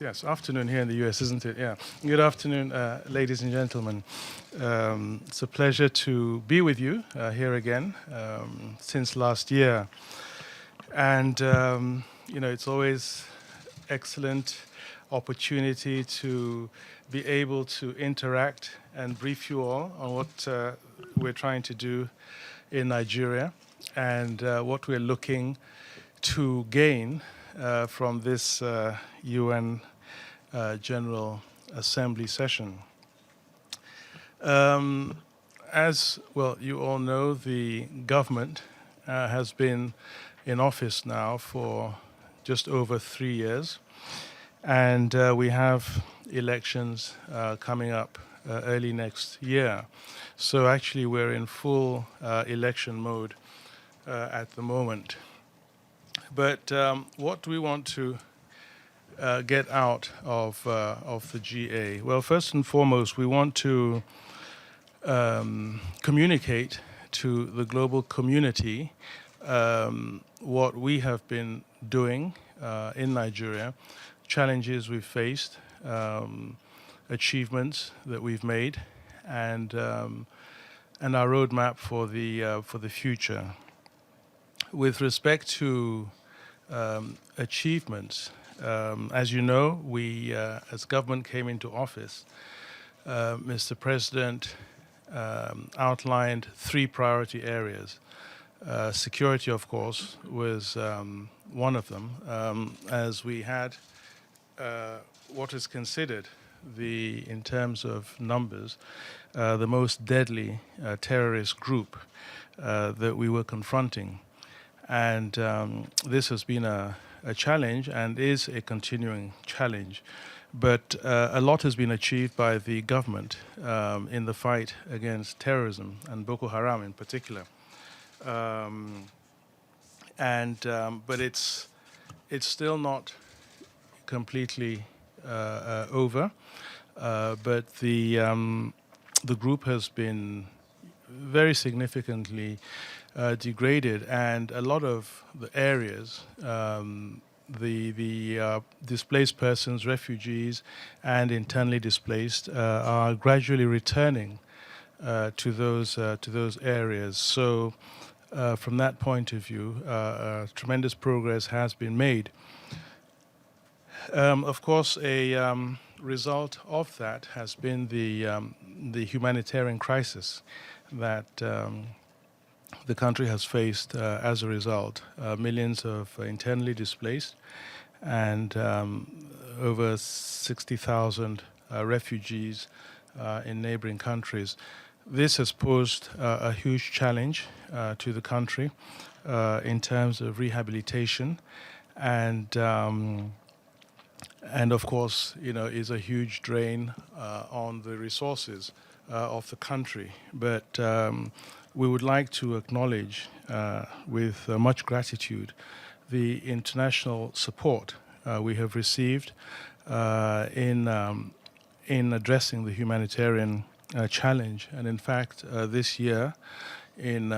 Yes, afternoon here in the US, isn't it? Yeah. Good afternoon, ladies and gentlemen. It's a pleasure to be with you here again since last year. And, it's always excellent opportunity to be able to interact and brief you all on what we're trying to do in Nigeria and what we're looking to gain from this UN General Assembly session. Um, as well, you all know, the government has been in office now for just over 3 years, and we have elections coming up early next year. So actually, we're in full election mode at the moment. But what do we want to get out of the GA? Well, first and foremost, we want to communicate to the global community what we have been doing in Nigeria, challenges we've faced, achievements that we've made, and our roadmap for the future. With respect to achievements, as you know, we, as government came into office, Mr. President outlined three priority areas. Security, of course, was one of them, as we had what is considered in terms of numbers, the most deadly terrorist group that we were confronting. And this has been a challenge and is a continuing challenge. But a lot has been achieved by the government in the fight against terrorism and Boko Haram in particular. But it's still not completely over. But the group has been very significantly degraded, and a lot of the areas, the displaced persons, refugees, and internally displaced are gradually returning to those areas. So, from that point of view, tremendous progress has been made. Of course, a result of that has been the humanitarian crisis that the country has faced as a result. Millions of internally displaced and over 60,000 refugees in neighboring countries. This has posed a huge challenge to the country in terms of rehabilitation and of course, is a huge drain on the resources of the country. But we would like to acknowledge with much gratitude the international support we have received in addressing the humanitarian challenge. And in fact, this year in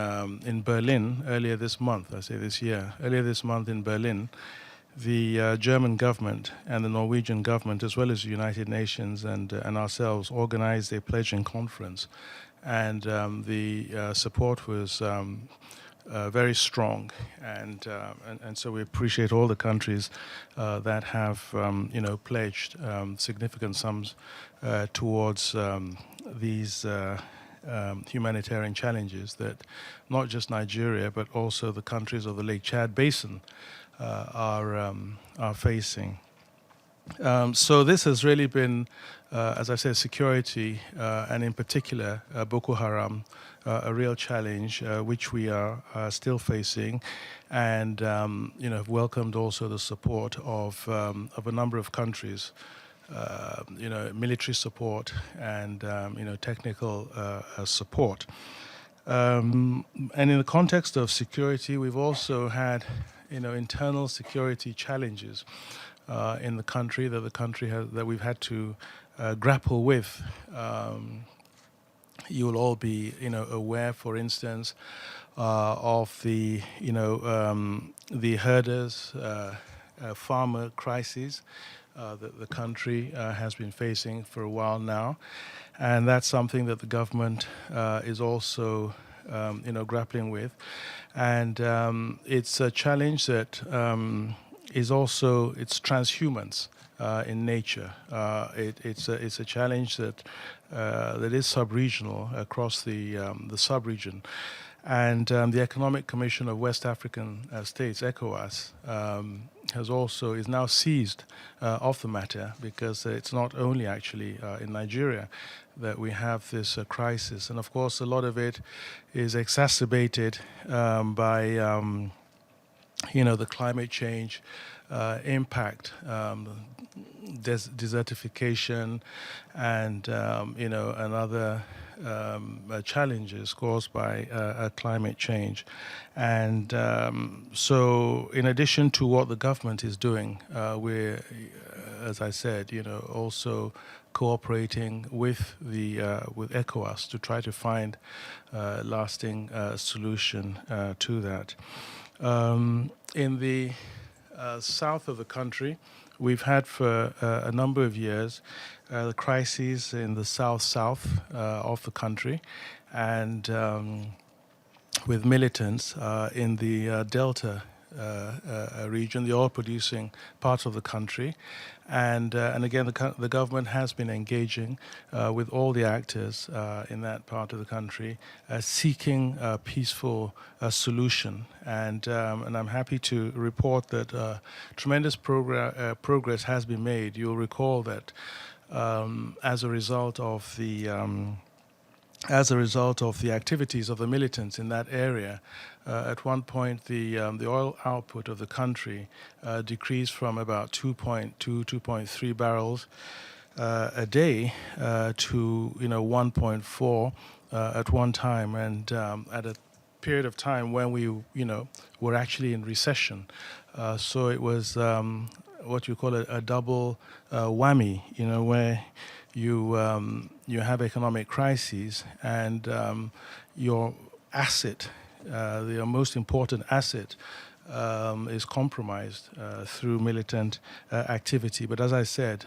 Berlin, earlier this month in Berlin, the German government and the Norwegian government, as well as the United Nations and ourselves, organized a pledging conference. And the support was very strong, and so we appreciate all the countries that have pledged significant sums towards these humanitarian challenges that not just Nigeria but also the countries of the Lake Chad Basin are facing. So this has really been, as I said, security, and in particular Boko Haram, a real challenge which we are still facing, and have welcomed also the support of a number of countries, military support and technical support. And in the context of security, we've also had internal security challenges in the country that we've had to grapple with. You will all be aware, for instance, of the herders farmer crisis, that the country has been facing for a while now. And that's something that the government is also grappling with. And it's a challenge that it's transhumance in nature. It's a challenge that is sub-regional across the sub-region. And the Economic Commission of West African States, ECOWAS, is now seized of the matter, because it's not only actually in Nigeria that we have this crisis. And of course, a lot of it is exacerbated by the climate change impact, desertification, and other challenges caused by climate change. And so, in addition to what the government is doing, we're, as I said, also cooperating with with ECOWAS to try to find a lasting solution to that. In the south of the country, we've had for a number of years the crises in the south of the country, and with militants in the Delta region, the oil-producing part of the country. And again, the government has been engaging with all the actors in that part of the country, seeking a peaceful solution. And I'm happy to report that tremendous progress has been made. You'll recall that as a result of the activities of the militants in that area, at one point the oil output of the country decreased from about 2.2, 2.3 barrels a day to 1.4 at one time, and at a period of time when we were actually in recession. So it was what you call a double whammy, where you have economic crises, and your asset, your most important asset, is compromised through militant activity. But as I said,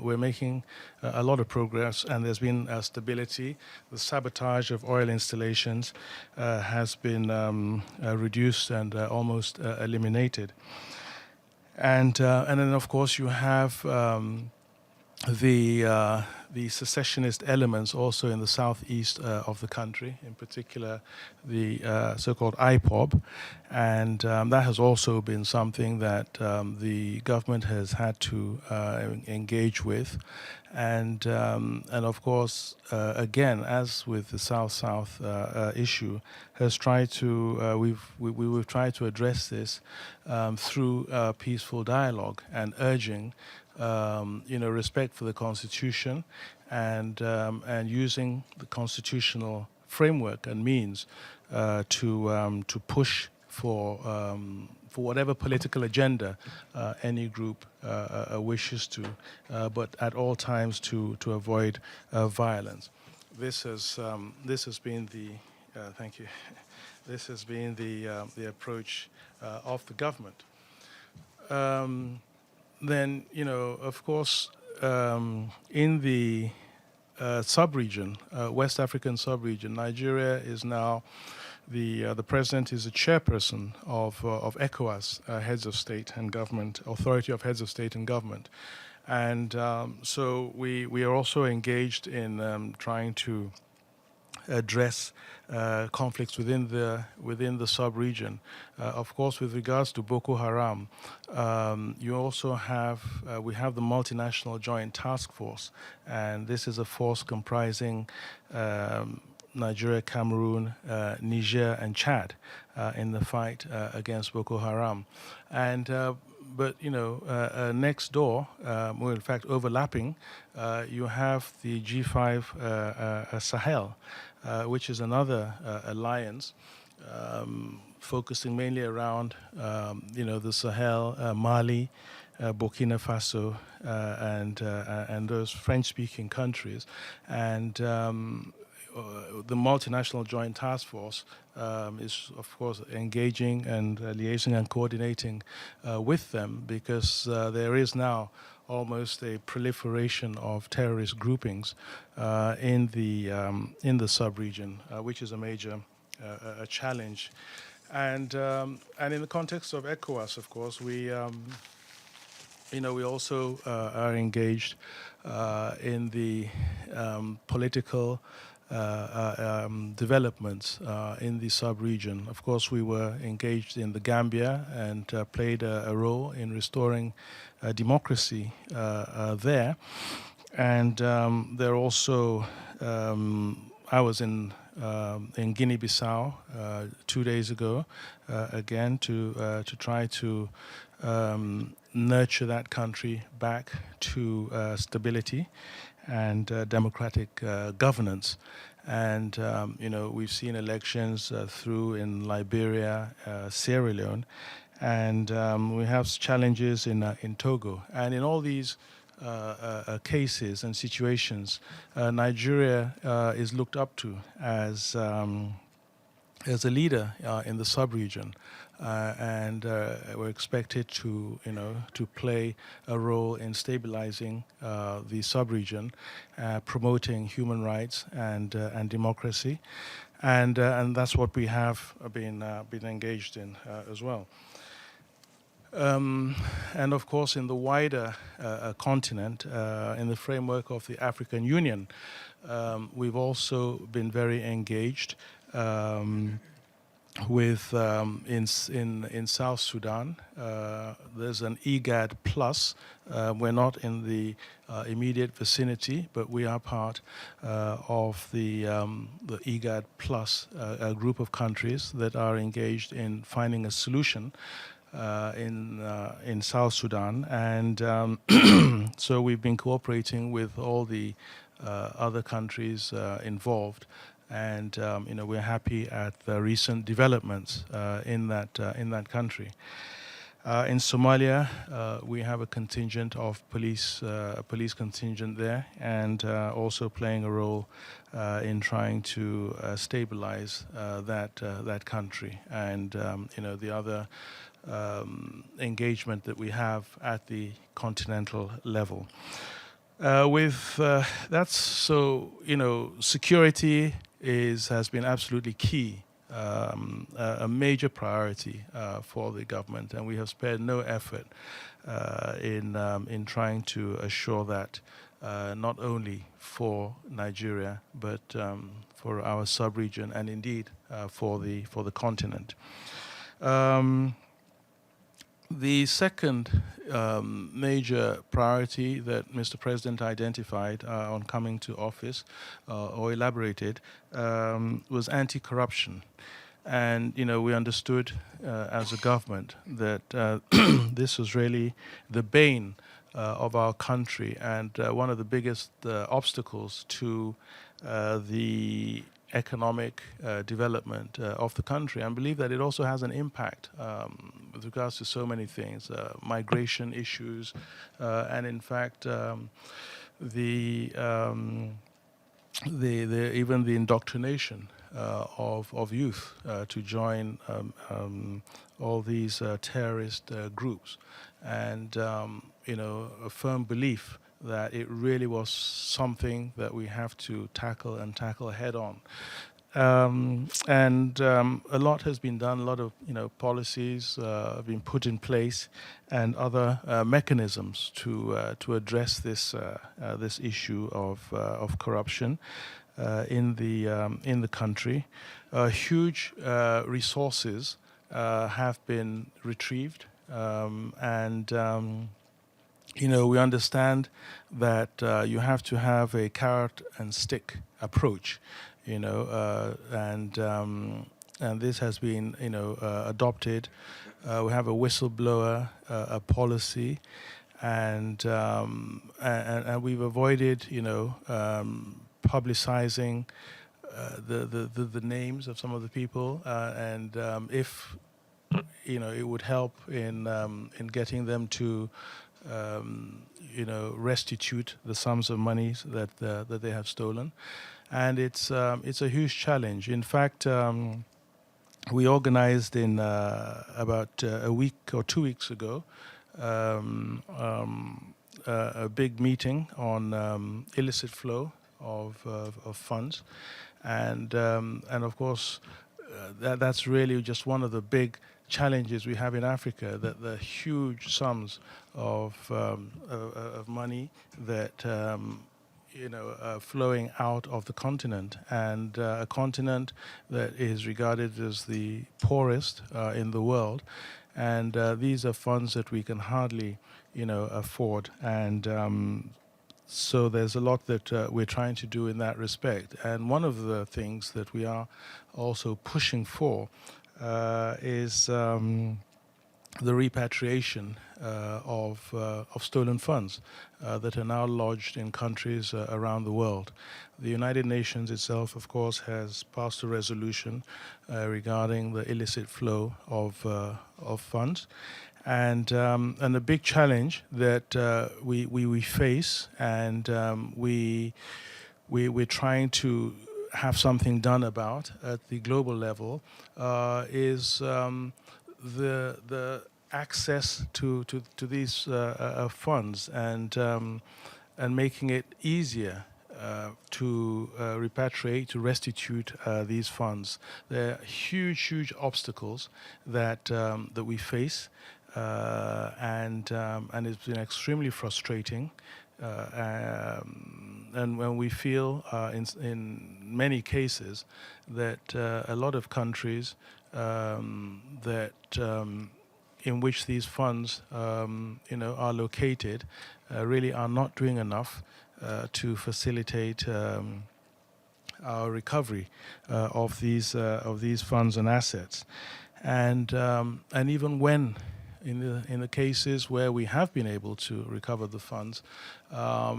we're making a lot of progress, and there's been stability. The sabotage of oil installations has been reduced and almost eliminated. And then, of course, you have the secessionist elements also in the southeast of the country, in particular the so-called IPOB, and that has also been something that the government has had to engage with, and of course, again, as with the South-South issue, has tried to we've tried to address this through peaceful dialogue and urging respect for the Constitution, and using the constitutional framework and means to push for whatever political agenda any group wishes to, but at all times to avoid violence. This has been the thank you. This has been the approach of the government. Then, of course, in the sub-region, West African sub-region, Nigeria is now the president is the chairperson of ECOWAS, heads of state and government, authority of heads of state and government, and so we are also engaged in trying to address conflicts within the sub-region. Of course, with regards to Boko Haram, you also have we have the multinational joint task force, and this is a force comprising Nigeria, Cameroon, Niger, and Chad in the fight against Boko Haram. And but next door, well, in fact, overlapping, you have the G5 Sahel, which is another alliance focusing mainly around the Sahel, Mali, Burkina Faso, and those French-speaking countries, and the multinational joint task force is, of course, engaging and liaising and coordinating with them, because there is now almost a proliferation of terrorist groupings in the sub-region, which is a major a challenge. And in the context of ECOWAS, of course, we also are engaged in the political developments in the sub-region. Of course, we were engaged in the Gambia and played a role in restoring democracy there. And there also, I was in Guinea-Bissau 2 days ago, again to try to nurture that country back to stability and democratic governance. And we've seen elections through in Liberia, Sierra Leone, and we have challenges in Togo. And in all these cases and situations, Nigeria is looked up to as a leader in the sub-region, and we're expected to play a role in stabilizing the sub-region, promoting human rights and democracy, and that's what we have been engaged in as well. And of course, in the wider continent, in the framework of the African Union, we've also been very engaged with in South Sudan. There's an IGAD plus. We're not in the immediate vicinity, but we are part of the IGAD plus, a group of countries that are engaged in finding a solution in South Sudan, and so we've been cooperating with all the other countries involved, and we're happy at the recent developments in that country. In Somalia, we have a contingent of police contingent there, and also playing a role in trying to stabilize that country, and the other engagement that we have at the continental level. That's so, security has been absolutely key, a major priority for the government, and we have spared no effort in trying to assure that not only for Nigeria but for our sub-region, and indeed for the continent. The second major priority that Mr. President identified on coming to office, or elaborated, was anti-corruption. And we understood as a government that this was really the bane of our country, and one of the biggest obstacles to the economic development of the country. I believe that it also has an impact with regards to so many things, migration issues, and in fact even the indoctrination of youth to join all these terrorist groups, and a firm belief that it really was something that we have to tackle head on. And a lot has been done, a lot of policies have been put in place, and other mechanisms to address this issue of corruption in the country. Huge resources have been retrieved, and we understand that you have to have a carrot and stick approach, and this has been, adopted. We have a whistleblower policy, and we've avoided, publicizing the names of some of the people, and if it would help in getting them to restitute the sums of monies that they have stolen, and it's a huge challenge. In fact, we organized in about a week or 2 weeks ago a big meeting on illicit flow of funds, and of course that's really just one of the big challenges we have in Africa, that the huge sums of money that flowing out of the continent, and a continent that is regarded as the poorest in the world, and these are funds that we can hardly afford, and so there's a lot that we're trying to do in that respect. And one of the things that we are also pushing for is the repatriation of stolen funds that are now lodged in countries around the world. The United Nations itself, of course, has passed a resolution regarding the illicit flow of funds. And a big challenge that we face, and we're trying to have something done about at the global level, is the access to these funds, and making it easier to repatriate, to restitute these funds. There are huge obstacles that we face. And it's been extremely frustrating, and when we feel in many cases that a lot of countries that in which these funds are located really are not doing enough to facilitate our recovery of these funds and assets, and even when in the cases where we have been able to recover the funds,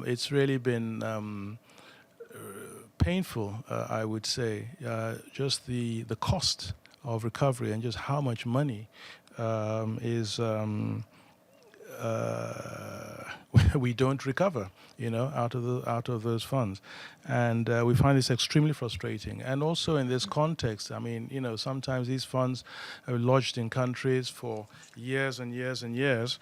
it's really been painful, I would say, just the cost of recovery, and just how much money is we don't recover, out of those funds, and we find this extremely frustrating. And also in this context, I mean, sometimes these funds are lodged in countries for years and years and years,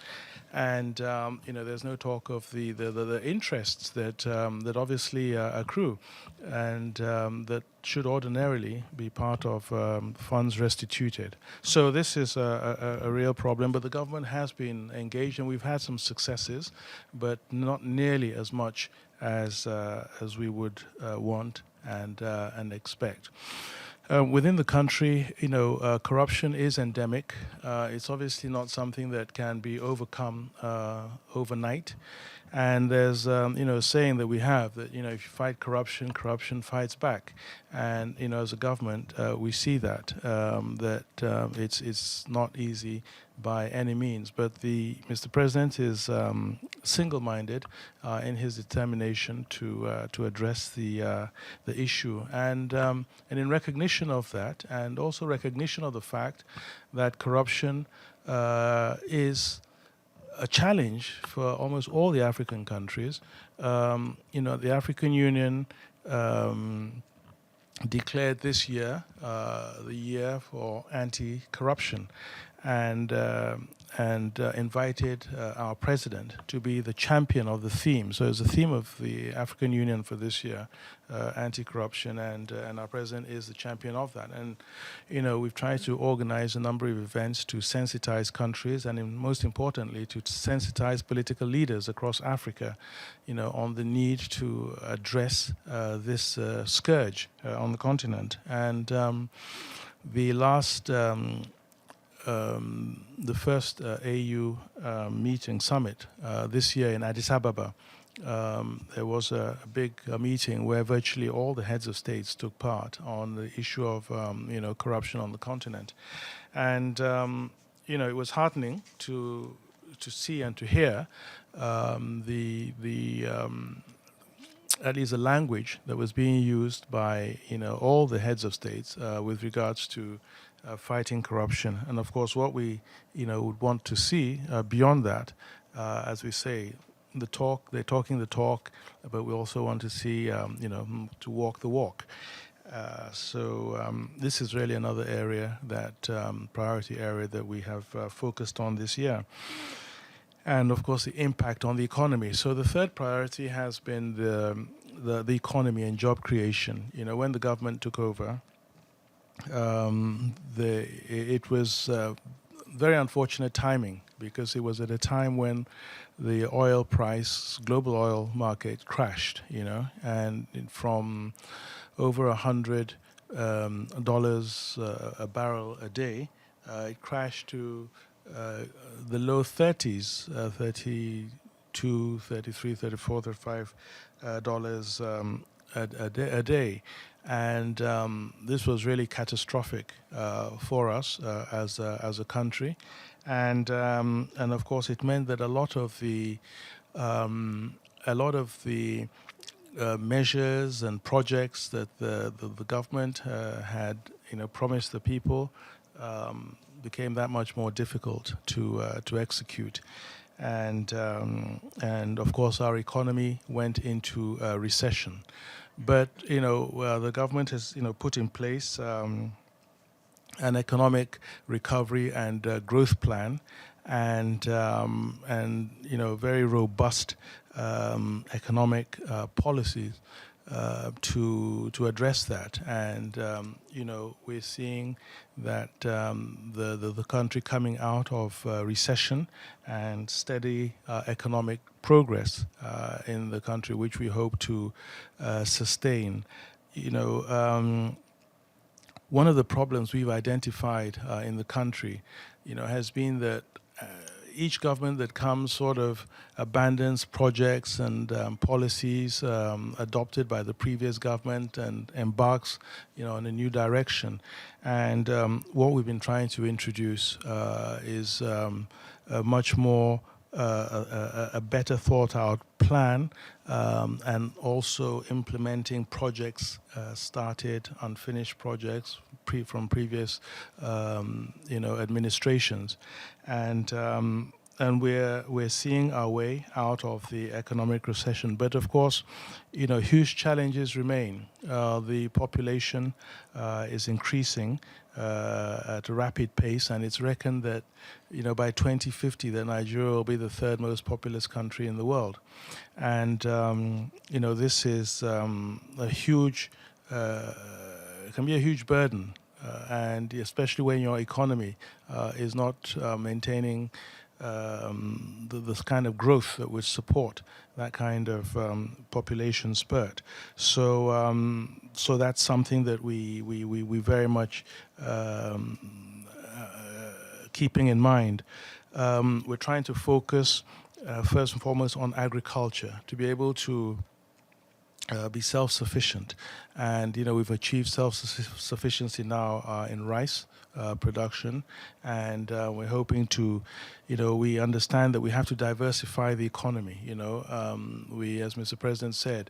and there's no talk of the interests that obviously accrue, and that should ordinarily be part of funds restituted. So this is a real problem, but the government has been engaged, and we've had some successes, but not nearly as much as we would want and expect. Within the country, corruption is endemic. It's obviously not something that can be overcome overnight. And there's, a saying that we have that, if you fight corruption, corruption fights back. And, as a government, we see that, it's not easy by any means. But Mr. President is single-minded in his determination to address the issue. And in recognition of that, and also recognition of the fact that corruption is a challenge for almost all the African countries. The African Union declared this year the year for anti-corruption, and invited our president to be the champion of the theme. So it's the theme of the African Union for this year, anti-corruption, and our president is the champion of that. And we've tried to organize a number of events to sensitize countries, and most importantly to sensitize political leaders across Africa, on the need to address this scourge on the continent. And the last the first AU summit this year in Addis Ababa, there was a big meeting where virtually all the heads of states took part on the issue of corruption on the continent, and it was heartening to see and to hear at least the language that was being used by all the heads of states with regards to fighting corruption. And of course, what we would want to see beyond that, as we say, they're talking the talk, but we also want to see to walk the walk. So this is really another area that priority area that we have focused on this year. and of course the impact on the economy. So the third priority has been the economy and job creation. When the government took over, it was very unfortunate timing, because it was at a time when the oil price, global oil market, crashed. And from over $100 a barrel a day, it crashed to the low 30s, 32, 33, 34, 35 dollars a day. And this was really catastrophic for us as a country, and of course it meant that a lot of the measures and projects that the government had promised the people became that much more difficult to execute. And of course our economy went into recession. But the government has put in place an economic recovery and growth plan, and very robust economic policies to address that. And we're seeing that the country coming out of recession and steady economic progress in the country, which we hope to sustain. One of the problems we've identified in the country, has been that each government that comes sort of abandons projects and policies adopted by the previous government and embarks, on a new direction. And what we've been trying to introduce is a much more a better thought out plan, and also implementing projects started, unfinished projects from previous administrations, and we're seeing our way out of the economic recession. But of course, huge challenges remain. The population is increasing at a rapid pace, and it's reckoned that by 2050 that Nigeria will be the third most populous country in the world. And this is a huge it can be a huge burden, and especially when your economy is not maintaining the kind of growth that would support that kind of population spurt. So that's something that we very much keeping in mind. We're trying to focus first and foremost on agriculture, to be able to be self-sufficient. And we've achieved self-sufficiency now in rice production, and we're hoping to, we understand that we have to diversify the economy. We, as Mr. President said,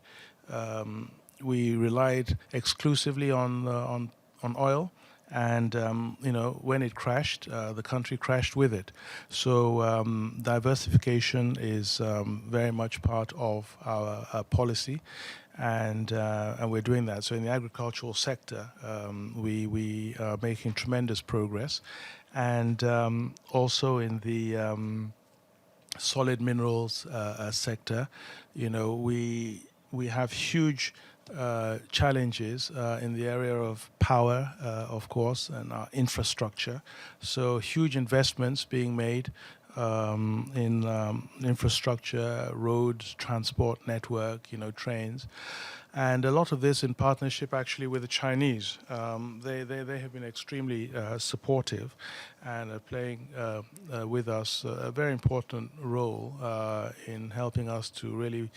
we relied exclusively on oil, and when it crashed, the country crashed with it. So diversification is very much part of our policy, and we're doing that. So in the agricultural sector, we are making tremendous progress, and also in the solid minerals sector, we have huge challenges in the area of power, of course, and infrastructure. So huge investments being made in infrastructure, roads, transport network, trains. And a lot of this in partnership actually with the Chinese. They have been extremely supportive and are playing with us a very important role in helping us to really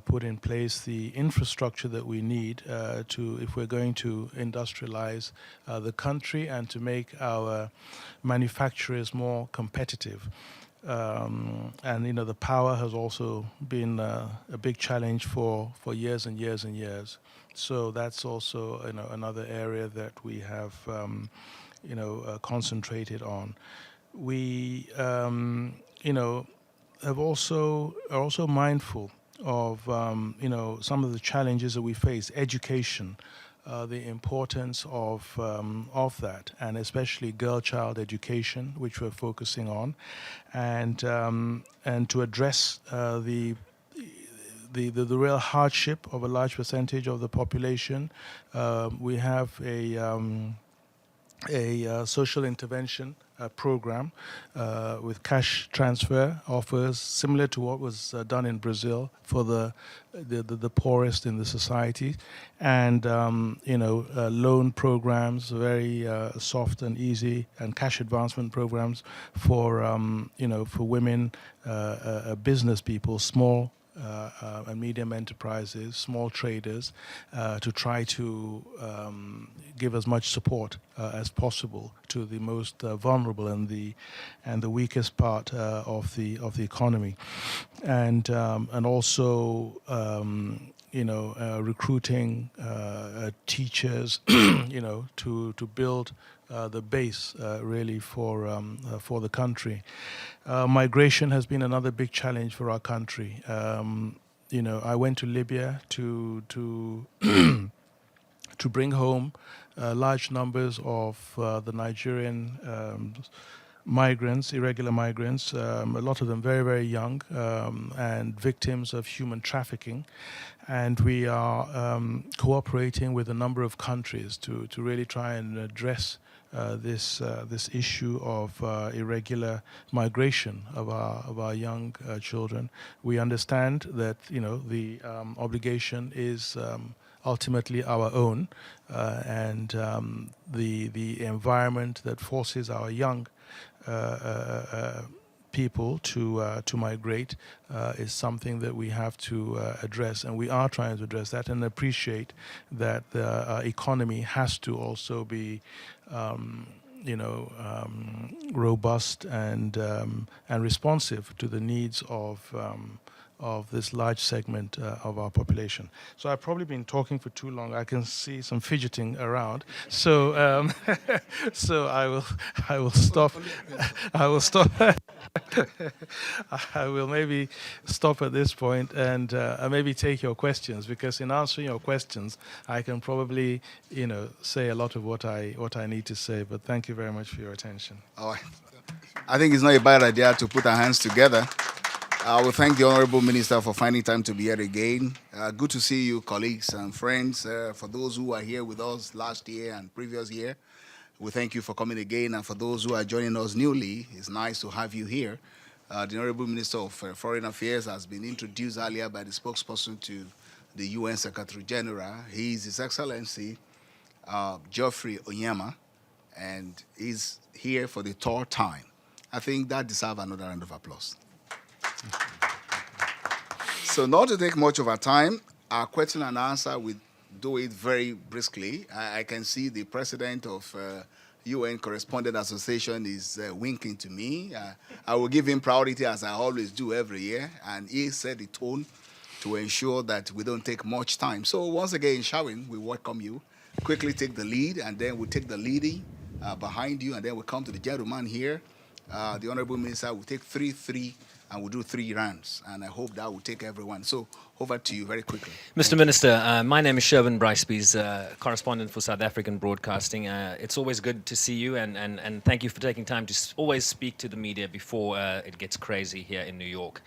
put in place the infrastructure that we need if we're going to industrialize the country and to make our manufacturers more competitive. And the power has also been a big challenge for years and years and years. So that's also another area that we have concentrated on. We are also mindful of some of the challenges that we face. Education, the importance of that, and especially girl-child education, which we're focusing on, and to address the real hardship of a large percentage of the population. We have a social intervention program with cash transfer offers similar to what was done in Brazil for the poorest in the society, and loan programs, very soft and easy, and cash advancement programs for for women, business people, small and medium enterprises, small traders, to try to give as much support as possible to the most vulnerable and the weakest part of the economy, and also recruiting teachers, to build the base really for the country. Migration has been another big challenge for our country. I went to Libya to to bring home large numbers of the Nigerian migrants, irregular migrants, a lot of them very, very young, and victims of human trafficking. And we are cooperating with a number of countries to really try and address this issue of irregular migration of our young children. We understand that the obligation is ultimately our own, and the environment that forces our young people to migrate is something that we have to address, and we are trying to address that, and appreciate that the economy has to also be robust and responsive to the needs of this large segment of our population. So I've probably been talking for too long. I can see some fidgeting around. So so I will stop. I will stop. I will maybe stop at this point and maybe take your questions, because in answering your questions, I can probably say a lot of what I need to say. But thank you very much for your attention. Oh, I think it's not a bad idea to put our hands together. I will thank the Honorable Minister for finding time to be here again. Good to see you, colleagues and friends. For those who are here with us last year and previous year, we thank you for coming again. And for those who are joining us newly, it's nice to have you here. The Honorable Minister of Foreign Affairs has been introduced earlier by the spokesperson to the UN Secretary General. He is His Excellency Geoffrey Onyeama, and he's here for the third time. I think that deserves another round of applause. So not to take much of our time, our question and answer, we do it very briskly. I can see the president of UN Correspondent Association is winking to me. I will give him priority, as I always do every year, and he set the tone to ensure that we don't take much time. So once again, Shawin, we welcome you. Quickly take the lead, and then we'll take the leading behind you, and then we'll come to the gentleman here. The Honorable Minister will take 3-3, and we'll do 3 rounds, and I hope that will take everyone. So over to you very quickly. Mr. Minister, my name is Sherwin Bricebees, correspondent for South African Broadcasting. It's always good to see you, and thank you for taking time to always speak to the media before it gets crazy here in New York.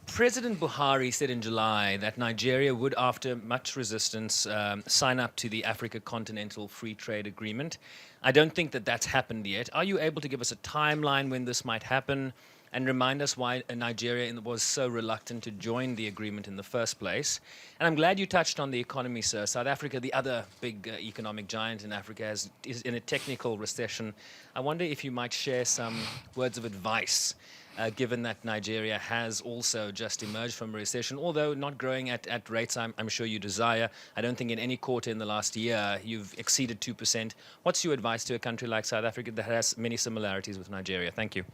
President Buhari said in July that Nigeria would, after much resistance, sign up to the Africa Continental Free Trade Agreement. I don't think that that's happened yet. Are you able to give us a timeline when this might happen, and remind us why Nigeria was so reluctant to join the agreement in the first place? And I'm glad you touched on the economy, sir. South Africa, the other big economic giant in Africa, is in a technical recession. I wonder if you might share some words of advice, given that Nigeria has also just emerged from a recession, although not growing at rates I'm sure you desire. I don't think in any quarter in the last year you've exceeded 2%. What's your advice to a country like South Africa that has many similarities with Nigeria? Thank you.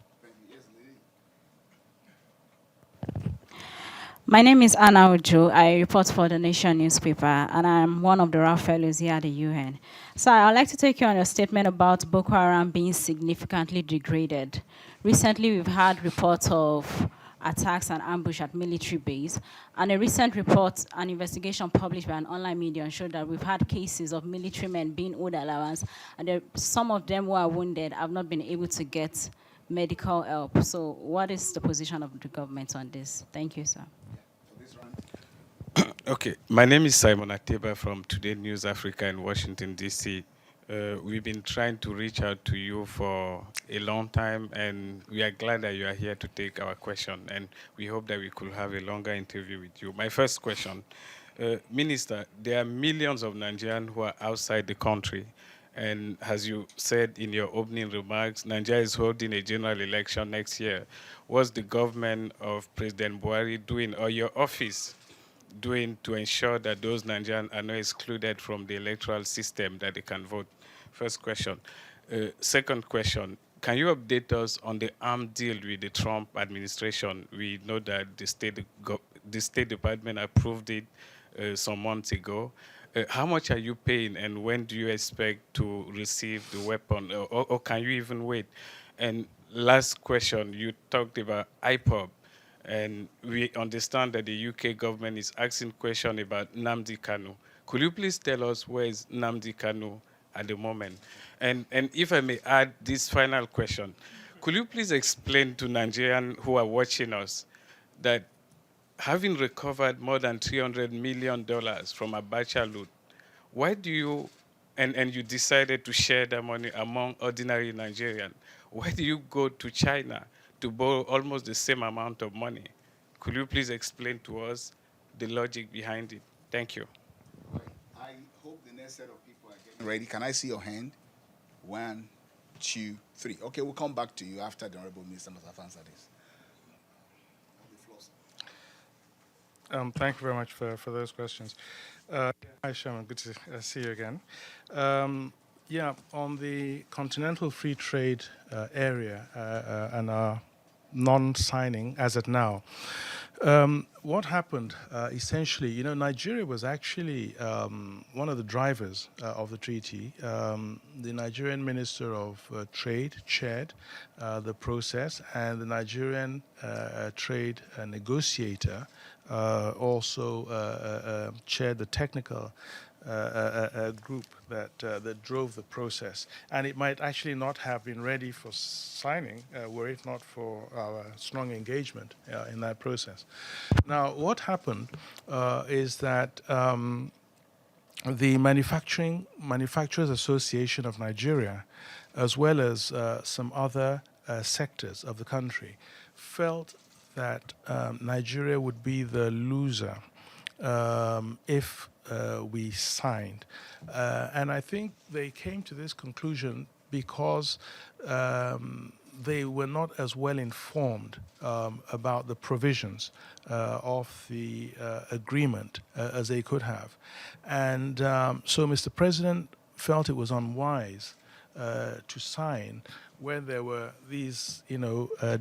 My name is Anna Ojo. I report for the Nation newspaper, and I'm one of the RAF fellows here at the UN. So I'd like to take you on your statement about Boko Haram being significantly degraded. Recently, we've had reports of attacks and ambush at military base. And a recent report, an investigation published by an online media, showed that we've had cases of military men being owed allowance, and some of them who are wounded have not been able to get medical help. So what is the position of the government on this? Thank you, sir. Okay, my name is Simon Ateba from Today News Africa in Washington, D.C. We've been trying to reach out to you for a long time, and we are glad that you are here to take our question, and we hope that we could have a longer interview with you. My first question, Minister, there are millions of Nigerians who are outside the country, and as you said in your opening remarks, Nigeria is holding a general election next year. What's the government of President Buhari doing, or your office doing to ensure that those Nigerians are not excluded from the electoral system, that they can vote? First question. Second question, can you update us on the arms deal with the Trump administration? We know that the State Department approved it some months ago. How much are you paying, and when do you expect to receive the weapon, or can you even wait? And last question, you talked about IPOB. And we understand that the UK government is asking questions about Nnamdi Kanu. Could you please tell us where is Nnamdi Kanu at the moment? And if I may add this final question, could you please explain to Nigerians who are watching us that having recovered more than $300 million from Abacha loot, why do you, and you decided to share the money among ordinary Nigerians, why do you go to China to borrow almost the same amount of money? Could you please explain to us the logic behind it? Thank you. I hope the next set of people are getting ready. Can I see your hand? 1, 2, 3. Okay, we'll come back to you after the Honorable Minister must have answered this. Thank you very much for those questions. Hi, Sherman. Good to see you again. Yeah, on the Continental Free Trade area and our non-signing as at now, what happened essentially, you know, Nigeria was actually one of the drivers of the treaty. The Nigerian Minister of Trade chaired the process, and the Nigerian trade negotiator also chaired the technical group that drove the process. And it might actually not have been ready for signing were it not for our strong engagement in that process. Now, what happened is that the Manufacturers Association of Nigeria, as well as some other sectors of the country, felt that Nigeria would be the loser if we signed. And I think they came to this conclusion because they were not as well informed about the provisions of the agreement as they could have. And so Mr. President felt it was unwise to sign when there were these,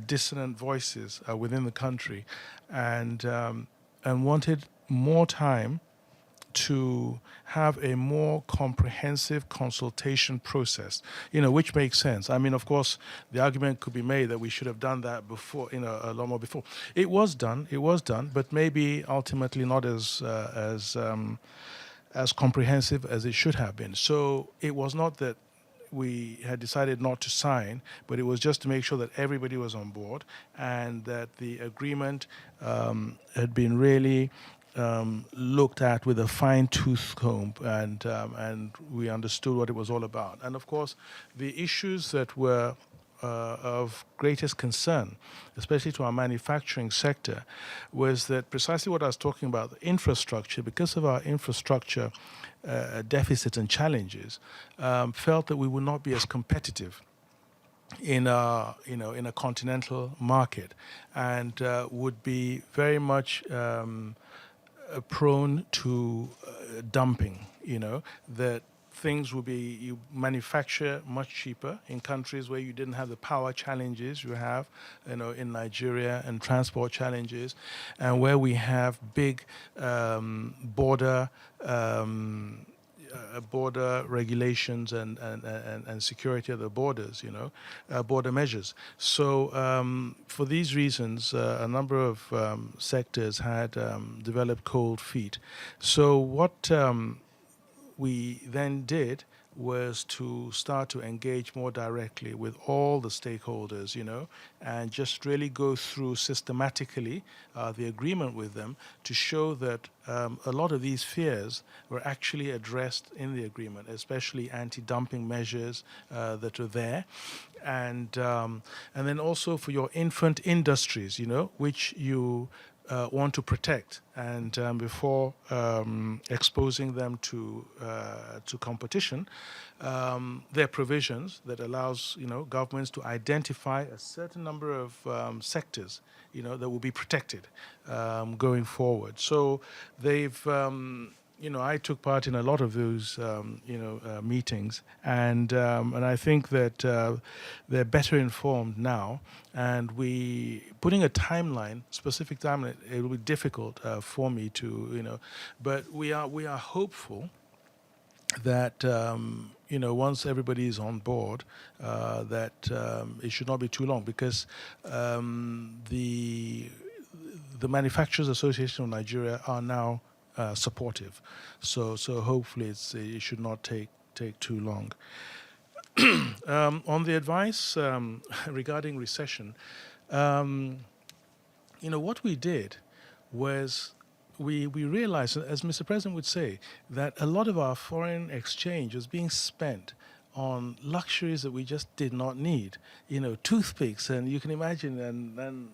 dissonant voices within the country, and wanted more time to have a more comprehensive consultation process, which makes sense. I mean, of course, the argument could be made that we should have done that before, a lot more before. It was done, but maybe ultimately not as comprehensive as it should have been. So it was not that we had decided not to sign, but it was just to make sure that everybody was on board and that the agreement had been really looked at with a fine-tooth comb, and we understood what it was all about. And of course, the issues that were of greatest concern, especially to our manufacturing sector, was that precisely what I was talking about, the infrastructure, because of our infrastructure deficits and challenges, felt that we would not be as competitive in a continental market, and would be very much prone to dumping. That things will be, you manufacture much cheaper in countries where you didn't have the power challenges you have, in Nigeria, and transport challenges, and where we have big border border regulations and security of the borders, border measures. So for these reasons, a number of sectors had developed cold feet. So what we then did was to start to engage more directly with all the stakeholders, and just really go through systematically the agreement with them to show that a lot of these fears were actually addressed in the agreement, especially anti-dumping measures that are there. And then also for your infant industries, which you want to protect, and before exposing them to competition, there are provisions that allows governments to identify a certain number of sectors that will be protected going forward. So they've I took part in a lot of those, meetings, and I think that they're better informed now. And putting a timeline, specific timeline, it will be difficult for me to, but we are hopeful that once everybody is on board, that it should not be too long, because the Manufacturers Association of Nigeria are now supportive, so hopefully it should not take too long. On the advice regarding recession, what we did was we realized, as Mr. President would say, that a lot of our foreign exchange was being spent on luxuries that we just did not need, toothpicks, and you can imagine, and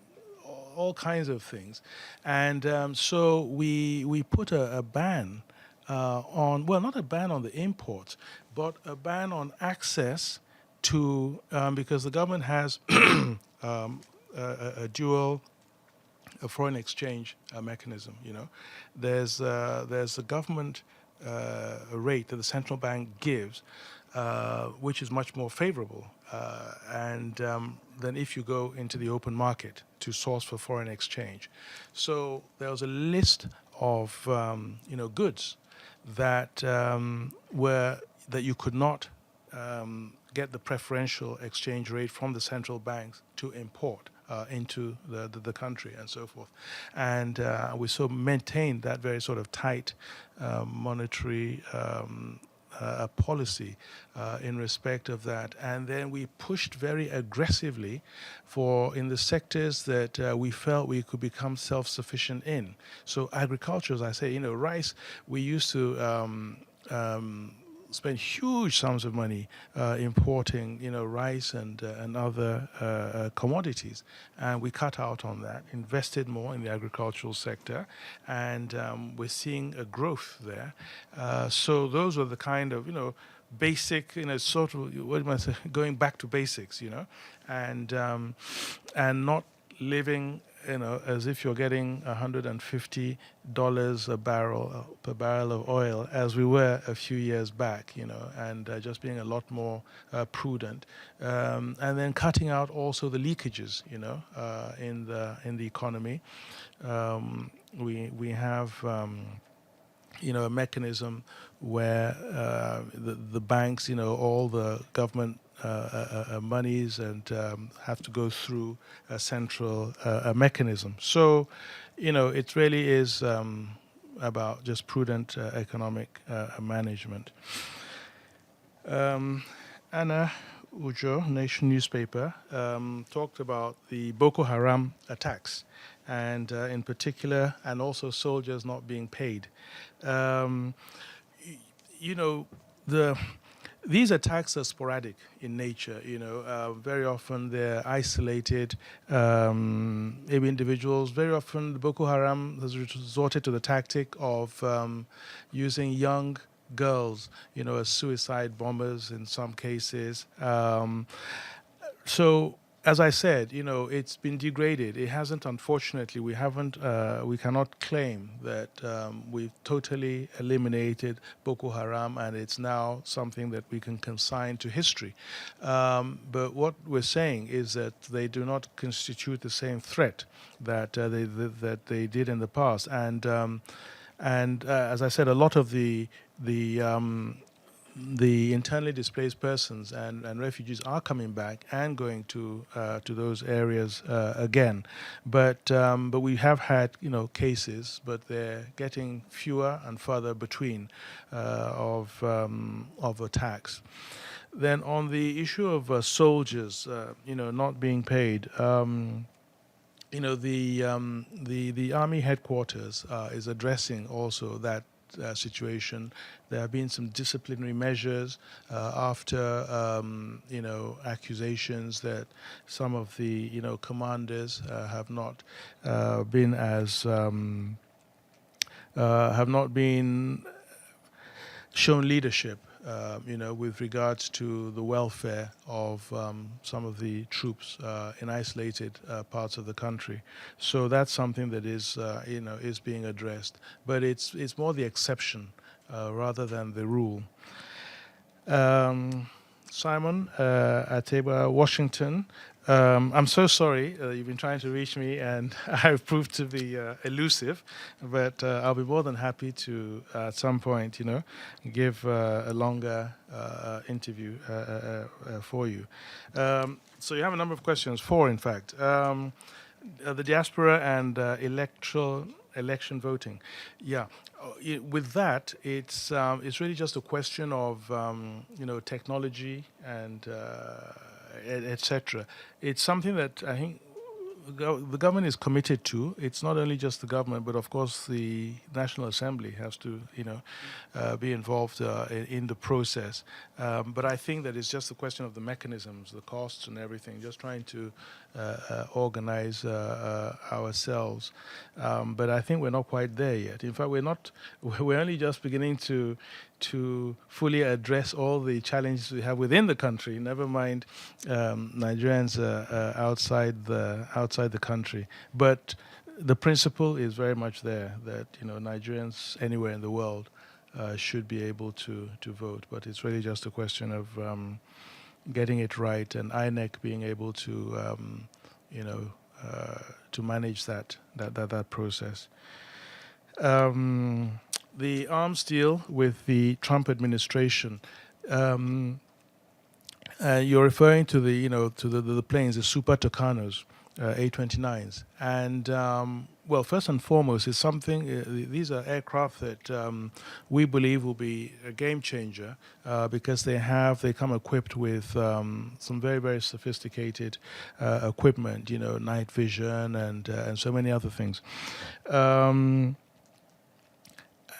all kinds of things. And so we put a ban on, well, not a ban on the imports, but a ban on access to, because the government has a dual foreign exchange mechanism. There's a government rate that the central bank gives, which is much more favorable, and than if you go into the open market to source for foreign exchange. So there was a list of goods that that you could not get the preferential exchange rate from the central banks to import into the country and so forth. And we so maintained that very sort of tight monetary policy in respect of that. And then we pushed very aggressively in the sectors that we felt we could become self-sufficient in. So agriculture, as I say, rice, we used to spend huge sums of money importing, rice and other commodities, and we cut out on that, invested more in the agricultural sector, and we're seeing a growth there. So those are the kind of basic, sort of, what am I saying, going back to basics, and not living as if you're getting $150 per barrel of oil, as we were a few years back, and just being a lot more prudent, and then cutting out also the leakages, in the economy. We have a mechanism where the banks, all the government monies, and have to go through a central mechanism. So, it really is about just prudent economic management. Anna Ujo, Nation newspaper, talked about the Boko Haram attacks, and in particular, and also soldiers not being paid. These attacks are sporadic in nature. Very often they're isolated individuals. Very often the Boko Haram has resorted to the tactic of using young girls, as suicide bombers in some cases. So, as I said, it's been degraded. It hasn't, unfortunately, we cannot claim that we've totally eliminated Boko Haram and it's now something that we can consign to history. But what we're saying is that they do not constitute the same threat that they did in the past. And as I said, a lot of the the internally displaced persons and refugees are coming back and going to those areas again, but we have had cases, but they're getting fewer and further between of attacks. Then on the issue of soldiers, not being paid. The army headquarters is addressing also that situation. There have been some disciplinary measures after accusations that some of the commanders have not been as have not been shown leadership, with regards to the welfare of some of the troops in isolated parts of the country. So that's something that is being addressed, but it's more the exception rather than the rule. Simon Ateba, Washington. I'm so sorry you've been trying to reach me, and I've proved to be elusive, but I'll be more than happy to, at some point, give a longer interview for you. So you have a number of questions, 4 in fact. The diaspora and election voting. Yeah, with that, it's really just a question of technology and etc. It's something that I think the government is committed to. It's not only just the government, but of course the National Assembly has to, be involved in the process. But I think that it's just a question of the mechanisms, the costs, and everything. Just trying to organize ourselves. But I think we're not quite there yet. In fact, we're only just beginning to fully address all the challenges we have within the country. Never mind Nigerians outside the country. But the principle is very much there that Nigerians anywhere in the world should be able to vote. But it's really just a question of getting it right, and INEC being able to to manage that process. The arms deal with the Trump administration. You're referring to the planes, the Super Tucanos, A-29s, and well, first and foremost, is something. These are aircraft that we believe will be a game changer because they come equipped with some very, very sophisticated equipment. Night vision and so many other things.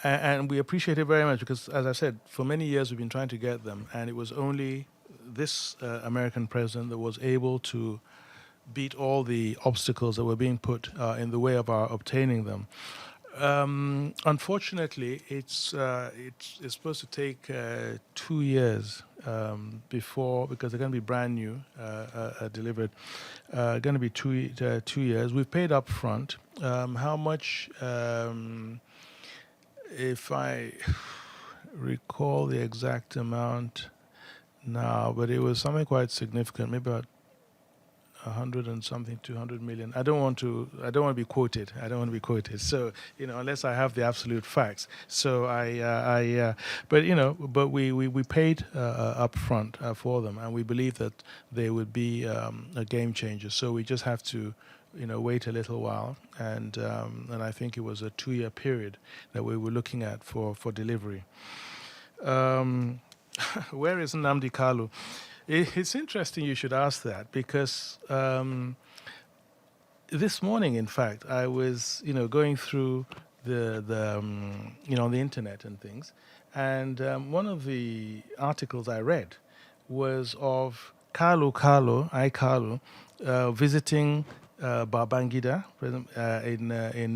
And we appreciate it very much because, as I said, for many years we've been trying to get them, and it was only this American president that was able to beat all the obstacles that were being put in the way of our obtaining them. Unfortunately, it's supposed to take 2 years before, because they're going to be brand new, delivered. Going to be 2 years. We've paid up front. How much? If I recall the exact amount now, but it was something quite significant, maybe about 100 and something, 200 million. I don't want to be quoted. So, unless I have the absolute facts. So but we paid up front for them, and we believe that they would be a game changer. So we just have to wait a little while, and I think it was a 2-year period that we were looking at for delivery. Where is Nnamdi Kalu? It's interesting you should ask that, because this morning, in fact, I was going through the on the internet and things, and one of the articles I read was of Kalu visiting Babangida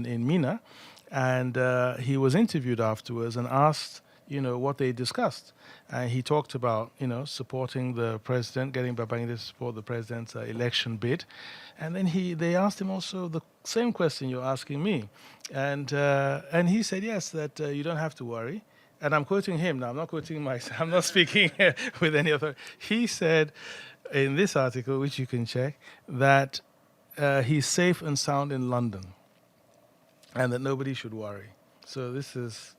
in Mina, and he was interviewed afterwards and asked, what they discussed. And he talked about, supporting the president, getting Babangida to support the president's election bid. And then they asked him also the same question you're asking me. And he said, yes, that you don't have to worry. And I'm quoting him now. I'm not quoting myself. I'm not speaking with any other. He said in this article, which you can check, that he's safe and sound in London and that nobody should worry. So this is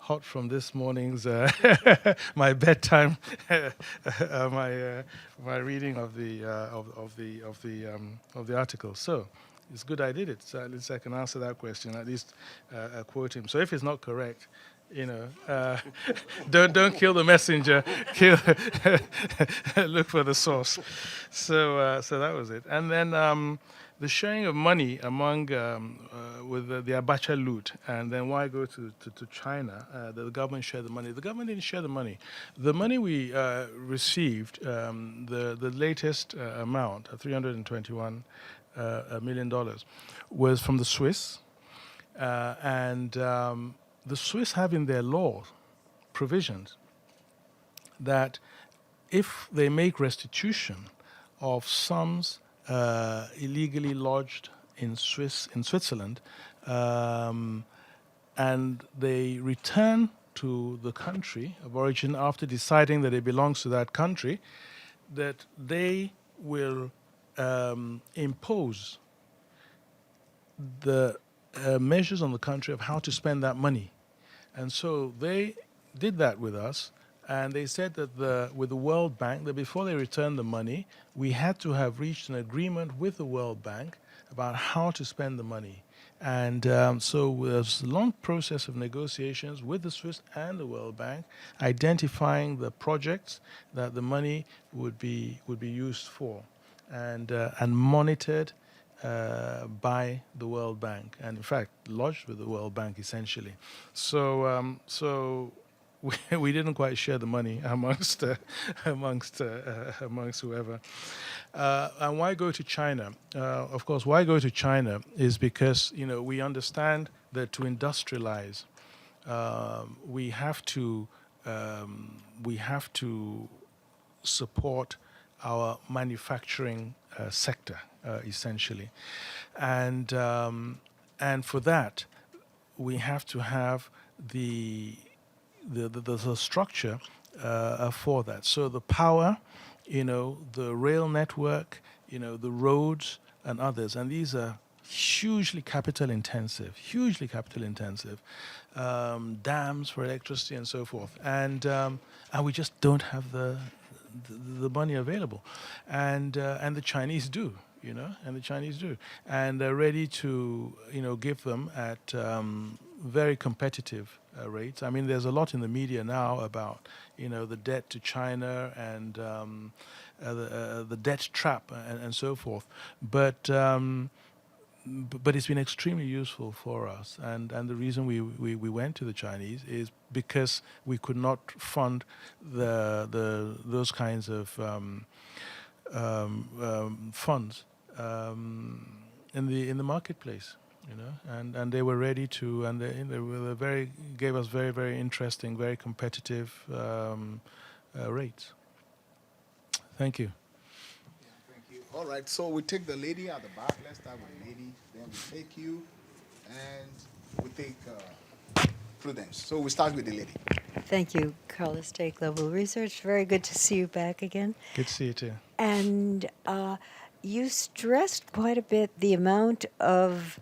hot from this morning's my bedtime, my reading of the article. So it's good I did it. So at least I can answer that question. At least quote him. So if it's not correct, don't kill the messenger. Look for the source. So that was it. And then the sharing of money among with the Abacha loot, and then why go to China? The government shared the money. The government didn't share the money. The money we received, the latest amount, $321 million, was from the Swiss, and the Swiss have in their law provisions that if they make restitution of sums illegally lodged in Switzerland, and they return to the country of origin after deciding that it belongs to that country, that they will impose the measures on the country of how to spend that money. And so they did that with us, and they said that with the World Bank, that before they returned the money, we had to have reached an agreement with the World Bank about how to spend the money. And so there was a long process of negotiations with the Swiss and the World Bank, identifying the projects that the money would be used for, and monitored by the World Bank, and in fact lodged with the World Bank essentially. So we didn't quite share the money amongst whoever. And why go to China? Of course, why go to China is because we understand that to industrialize, we have to support our manufacturing sector essentially, and for that we have to have the structure for that. So the power, the rail network, the roads and others, and these are hugely capital intensive, dams for electricity and so forth, and we just don't have the money available, and the Chinese do, and they're ready to give them at very competitive rates. I mean, there's a lot in the media now about the debt to China and the debt trap and so forth, but it's been extremely useful for us, and the reason we went to the Chinese is because we could not fund those kinds of funds in the marketplace, and they were ready to, and they gave us very, very interesting, very competitive rates. Thank you. Thank you. All right, so we take the lady at the back. Let's start with the lady. Then we take you, and we take Prudence. So we start with the lady. Thank you, Carlos Day, Global Research. Very good to see you back again. Good to see you too. And you stressed quite a bit the amount of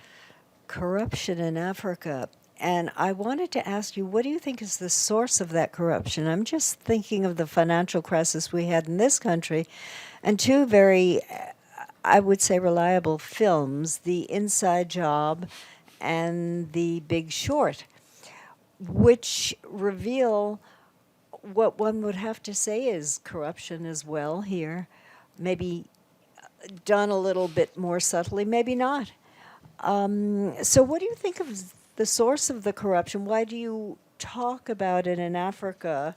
corruption in Africa. And I wanted to ask you, what do you think is the source of that corruption? I'm just thinking of the financial crisis we had in this country, and two very, I would say, reliable films, The Inside Job and The Big Short, which reveal what one would have to say is corruption as well here, maybe done a little bit more subtly, maybe not. So what do you think of the source of the corruption? Why do you talk about it in Africa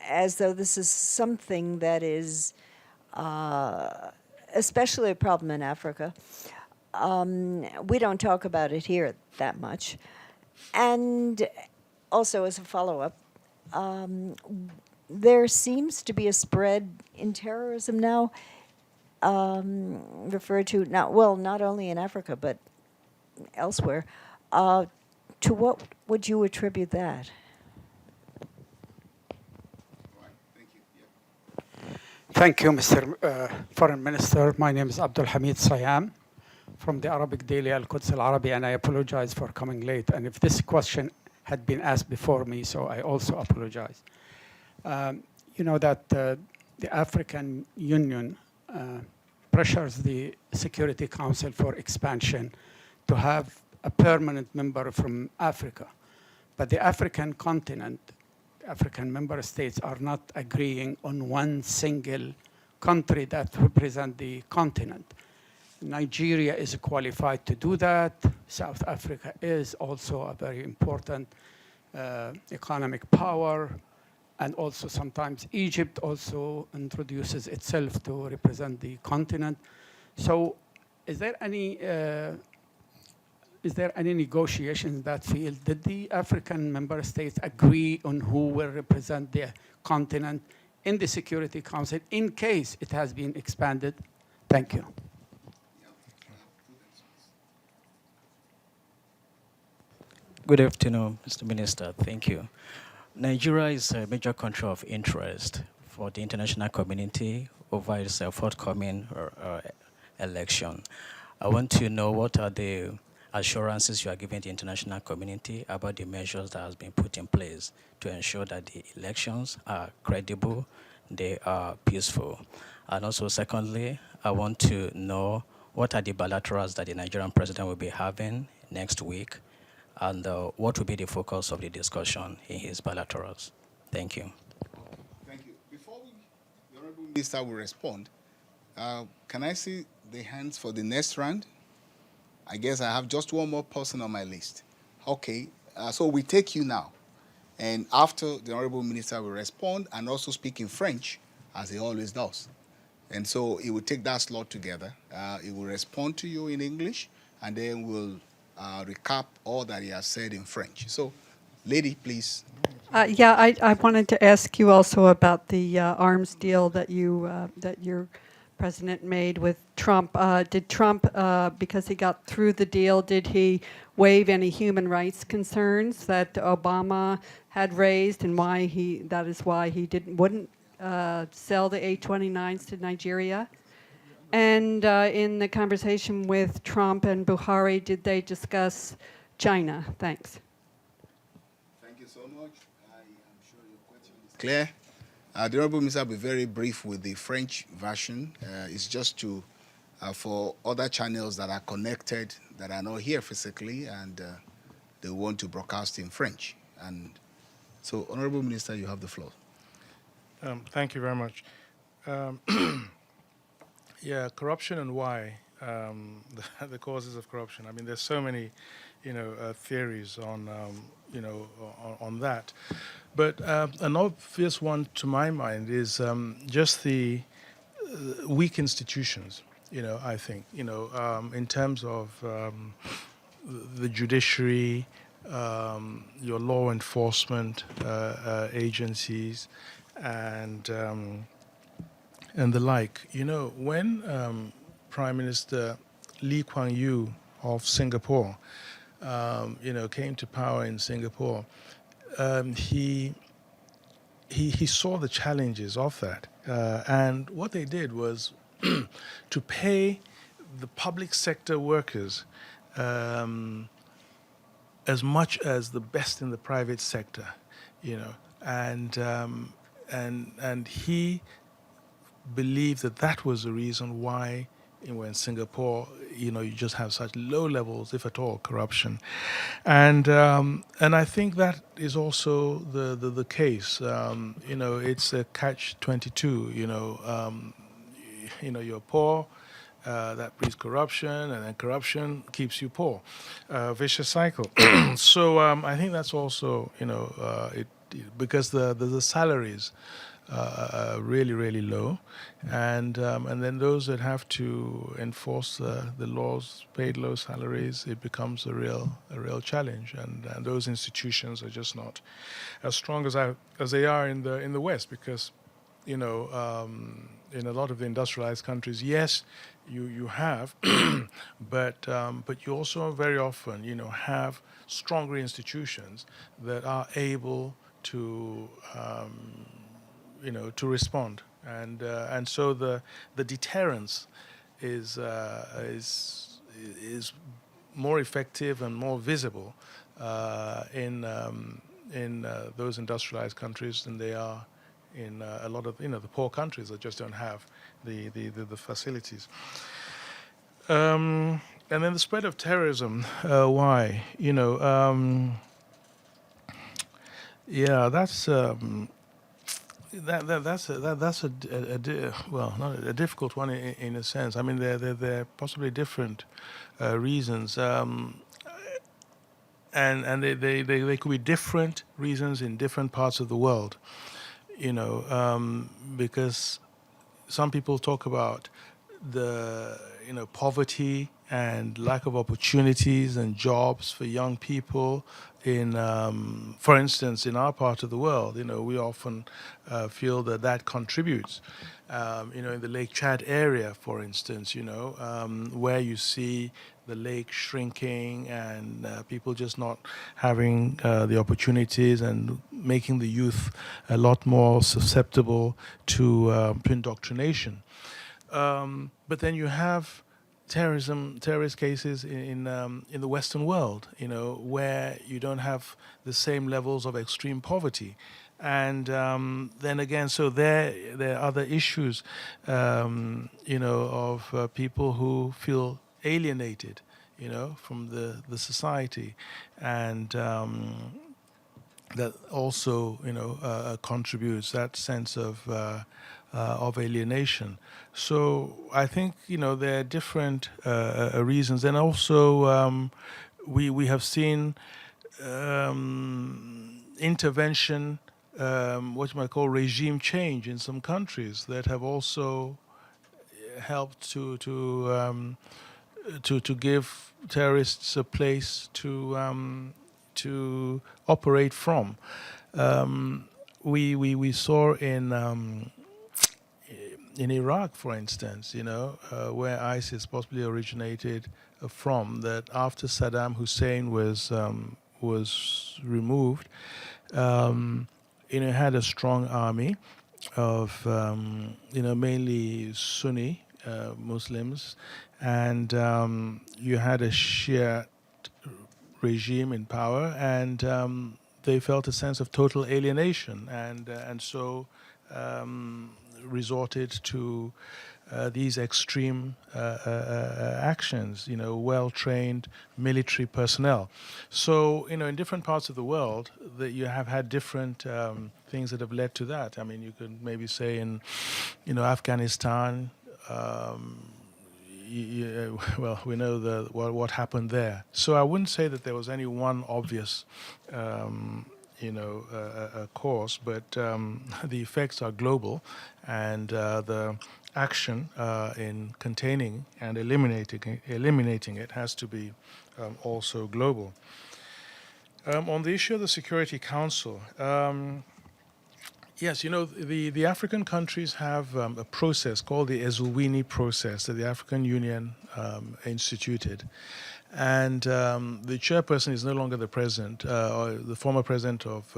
as though this is something that is especially a problem in Africa? We don't talk about it here that much. And also, as a follow-up, there seems to be a spread in terrorism now, referred to, not only in Africa, but elsewhere. To what would you attribute that? Thank you, Mr. Foreign Minister. My name is Abdul Hamid Sayam from the Arabic daily Al-Quds Al-Arabi, and I apologize for coming late. And if this question had been asked before me, so I also apologize. You know that the African Union pressures the Security Council for expansion to have a permanent member from Africa. But the African continent, African member states are not agreeing on one single country that represents the continent. Nigeria is qualified to do that. South Africa is also a very important economic power. And also sometimes Egypt also introduces itself to represent the continent. So is there any negotiation in that field? Did the African member states agree on who will represent the continent in the Security Council in case it has been expanded? Thank you. Good afternoon, Mr. Minister. Thank you. Nigeria is a major country of interest for the international community over its forthcoming election. I want to know what are the assurances you are giving the international community about the measures that has been put in place to ensure that the elections are credible, they are peaceful. And also, secondly, I want to know what are the bilaterals that the Nigerian president will be having next week, and what will be the focus of the discussion in his bilaterals? Thank you. Thank you. Before the Honorable Minister will respond, can I see the hands for the next round? I guess I have just one more person on my list. Okay, so we take you now. And after the Honorable Minister will respond and also speak in French, as he always does. And so he will take that slot together. He will respond to you in English, and then we'll recap all that he has said in French. So, lady, please. I wanted to ask you also about the arms deal that your president made with Trump. Did Trump, because he got through the deal, did he waive any human rights concerns that Obama had raised, and that is why he wouldn't sell the A-29s to Nigeria? And in the conversation with Trump and Buhari, did they discuss China? Thanks. Thank you so much. I am sure your question is clear. The Honorable Minister will be very brief with the French version. It's just for other channels that are connected, that are not here physically, and they want to broadcast in French. And so, Honorable Minister, you have the floor. Thank you very much. Yeah, corruption and why, the causes of corruption. I mean, there's so many, theories on, on that. But an obvious one to my mind is just the weak institutions, I think, in terms of the judiciary, your law enforcement agencies, and the like. When Prime Minister Lee Kuan Yew of Singapore, came to power in Singapore, he saw the challenges of that, and what they did was to pay the public sector workers as much as the best in the private sector, and he believed that was the reason why in Singapore, you just have such low levels, if at all, corruption, and I think that is also the case. It's a catch-22. You're poor, that breeds corruption, and then corruption keeps you poor. Vicious cycle. So I think that's also because the salaries are really, really low, and then those that have to enforce the laws, paid low salaries, it becomes a real challenge, and those institutions are just not as strong as they are in the West, because in a lot of the industrialized countries, yes, you have, but you also very often have stronger institutions that are able to to respond, and so the deterrence is more effective and more visible in those industrialized countries than they are in a lot of the poor countries that just don't have the facilities. And then the spread of terrorism. Why? Yeah, that's well, not a difficult one in a sense. I mean, they're possibly different reasons, and they could be different reasons in different parts of the world. Because some people talk about the poverty and lack of opportunities and jobs for young people in, for instance, in our part of the world. We often feel that contributes. In the Lake Chad area, for instance, where you see the lake shrinking and people just not having the opportunities and making the youth a lot more susceptible to indoctrination. But then you have terrorist cases in the Western world, where you don't have the same levels of extreme poverty. And then again, so there are other issues, of people who feel alienated, from the society, and that also, contributes that sense of alienation. So I think there are different reasons, and also we have seen intervention, what you might call regime change in some countries that have also helped to give terrorists a place to operate from. We saw in Iraq, for instance, where ISIS possibly originated from, that after Saddam Hussein was removed, had a strong army of mainly Sunni Muslims, and you had a Shia regime in power, and they felt a sense of total alienation, and so resorted to these extreme actions, well-trained military personnel. So, in different parts of the world, that you have had different things that have led to that. I mean, you could maybe say in, Afghanistan, well, we know what happened there. So I wouldn't say that there was any one obvious a cause, but the effects are global, and the action in containing and eliminating it has to be also global. On the issue of the Security Council, yes, the African countries have a process called the Ezulwini process that the African Union instituted. And the chairperson is no longer the president, or the former president of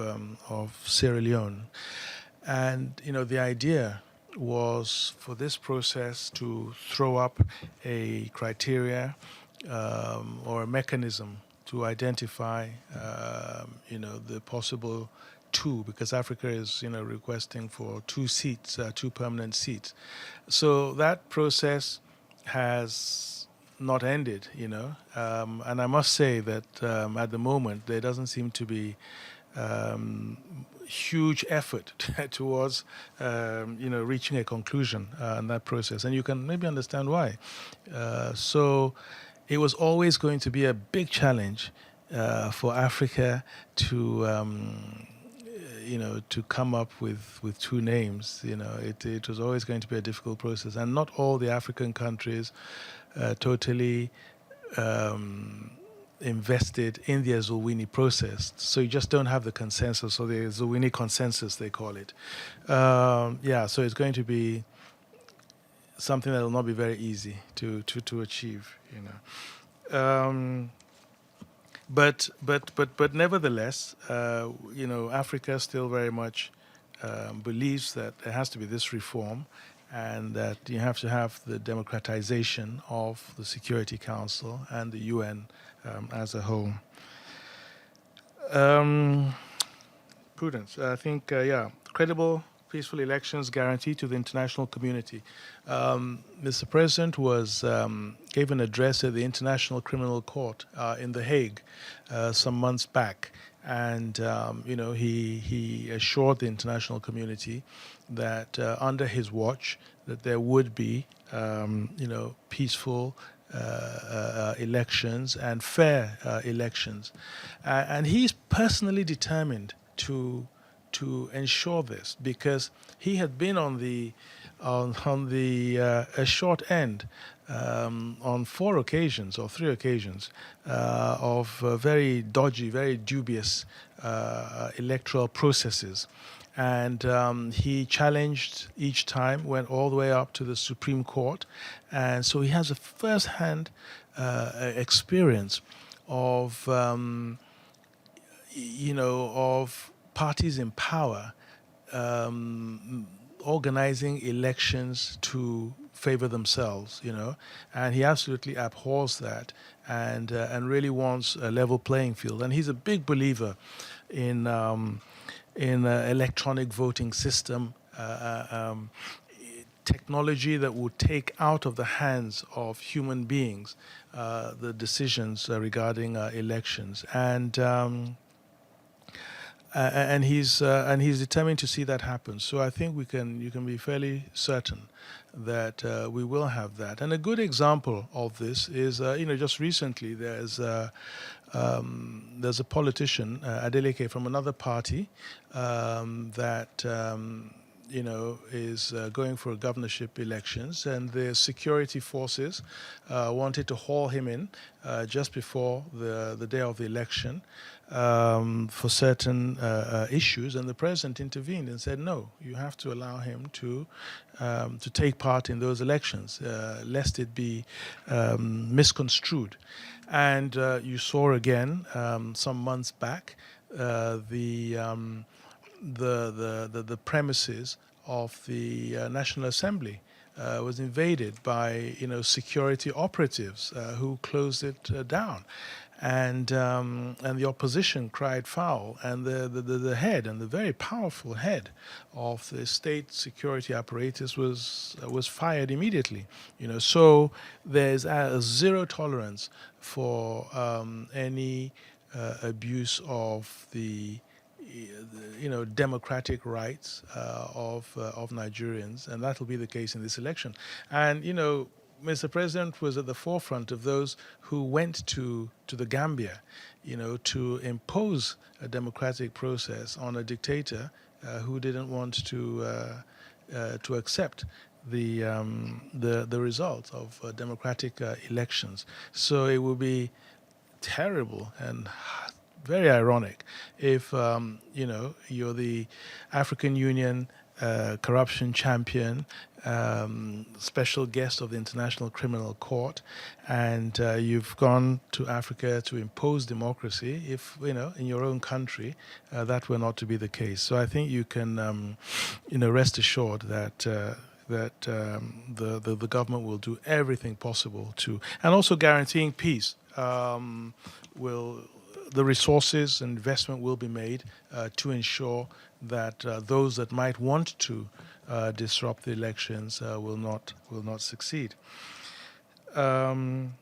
Sierra Leone. And, the idea was for this process to throw up a criteria or a mechanism to identify, the possible two, because Africa is, requesting for 2 seats, 2 permanent seats. So that process has not ended, and I must say that at the moment there doesn't seem to be huge effort towards reaching a conclusion in that process, and you can maybe understand why. So it was always going to be a big challenge for Africa to to come up with 2 names. It was always going to be a difficult process, and not all the African countries totally invested in the Ezulwini process. So you just don't have the consensus, or the Ezulwini consensus, they call it. So it's going to be something that will not be very easy to achieve. But nevertheless, Africa still very much believes that there has to be this reform, and that you have to have the democratization of the Security Council and the UN as a whole. Prudence. I think, yeah, credible, peaceful elections guaranteed to the international community. Mr. President gave an address at the International Criminal Court in The Hague some months back, and he assured the international community that under his watch that there would be peaceful elections and fair elections, and he's personally determined to ensure this, because he had been on the short end on 4 occasions or 3 occasions of very dodgy, very dubious electoral processes. And he challenged each time, went all the way up to the Supreme Court. And so he has a first-hand experience of, of parties in power organizing elections to favor themselves, and he absolutely abhors that, and really wants a level playing field. And he's a big believer in electronic voting system, technology that would take out of the hands of human beings the decisions regarding elections, and he's determined to see that happen. So I think you can be fairly certain that we will have that. And a good example of this is just recently there's a politician, Adeleke, from another party that is going for governorship elections, and the security forces wanted to haul him in just before the day of the election for certain issues, and the president intervened and said, no, you have to allow him to take part in those elections, lest it be misconstrued. And you saw again some months back the premises of the National Assembly was invaded by security operatives who closed it down, and the opposition cried foul, and the head, and the very powerful head of the state security apparatus was fired immediately. So there's a zero tolerance for any abuse of the democratic rights of Nigerians, and that will be the case in this election. And Mr. President was at the forefront of those who went to the Gambia, to impose a democratic process on a dictator who didn't want to accept the result of democratic elections. So it would be terrible and very ironic if you're the African Union corruption champion, special guest of the International Criminal Court, and you've gone to Africa to impose democracy. If in your own country that were not to be the case, so I think you can rest assured that the government will do everything possible to, and also guaranteeing peace. The resources and investment will be made to ensure that those that might want to disrupt the elections will not succeed. And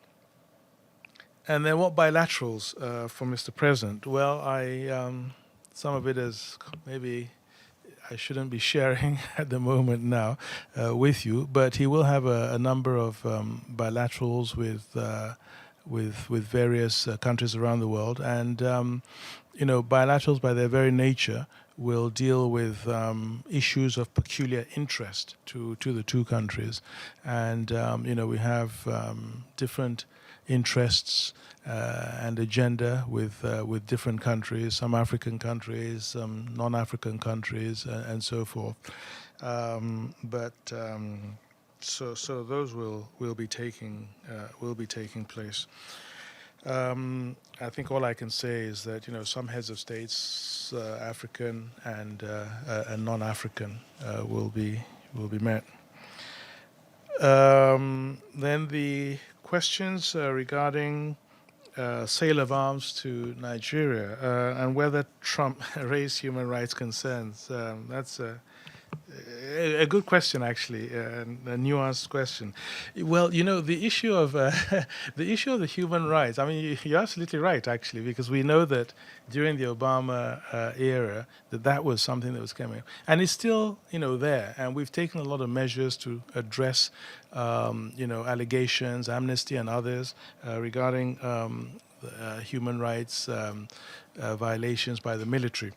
then what bilaterals for Mr. President? Well, some of it is maybe I shouldn't be sharing at the moment now with you, but he will have a number of bilaterals with various countries around the world, and bilaterals by their very nature will deal with issues of peculiar interest to the two countries, and we have different interests and agenda with different countries, some African countries, some non-African countries, and so forth. So those will be taking place. I think all I can say is that some heads of states, African and non-African, will be met. Then the questions regarding sale of arms to Nigeria and whether Trump raised human rights concerns. That's a good question, actually, a nuanced question. Well, the issue of the issue of the human rights. I mean, you're absolutely right, actually, because we know that during the Obama era, that was something that was coming, and it's still, there. And we've taken a lot of measures to address, allegations, Amnesty and others regarding human rights violations by the military.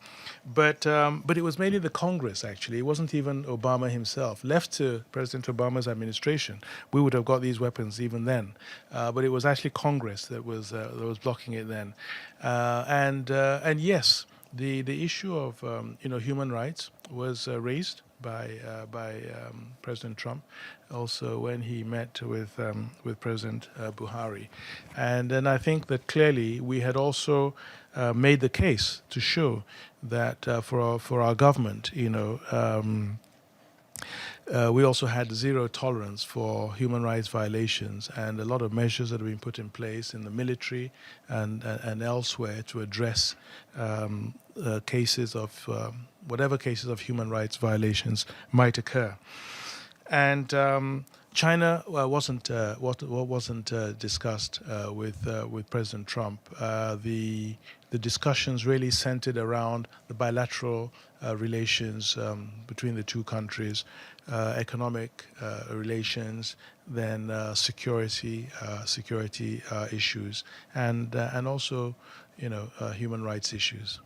But it was mainly the Congress, actually. It wasn't even Obama himself. Left to President Obama's administration, we would have got these weapons even then. But it was actually Congress that was blocking it then. And yes, the issue of human rights was raised by President Trump, also when he met with President Buhari, and then I think that clearly we had also made the case to show that for our government, we also had zero tolerance for human rights violations, and a lot of measures that have been put in place in the military and elsewhere to address cases of whatever cases of human rights violations might occur. And China wasn't discussed with President Trump. The discussions really centered around the bilateral relations between the two countries, economic relations, then security issues, and also human rights issues.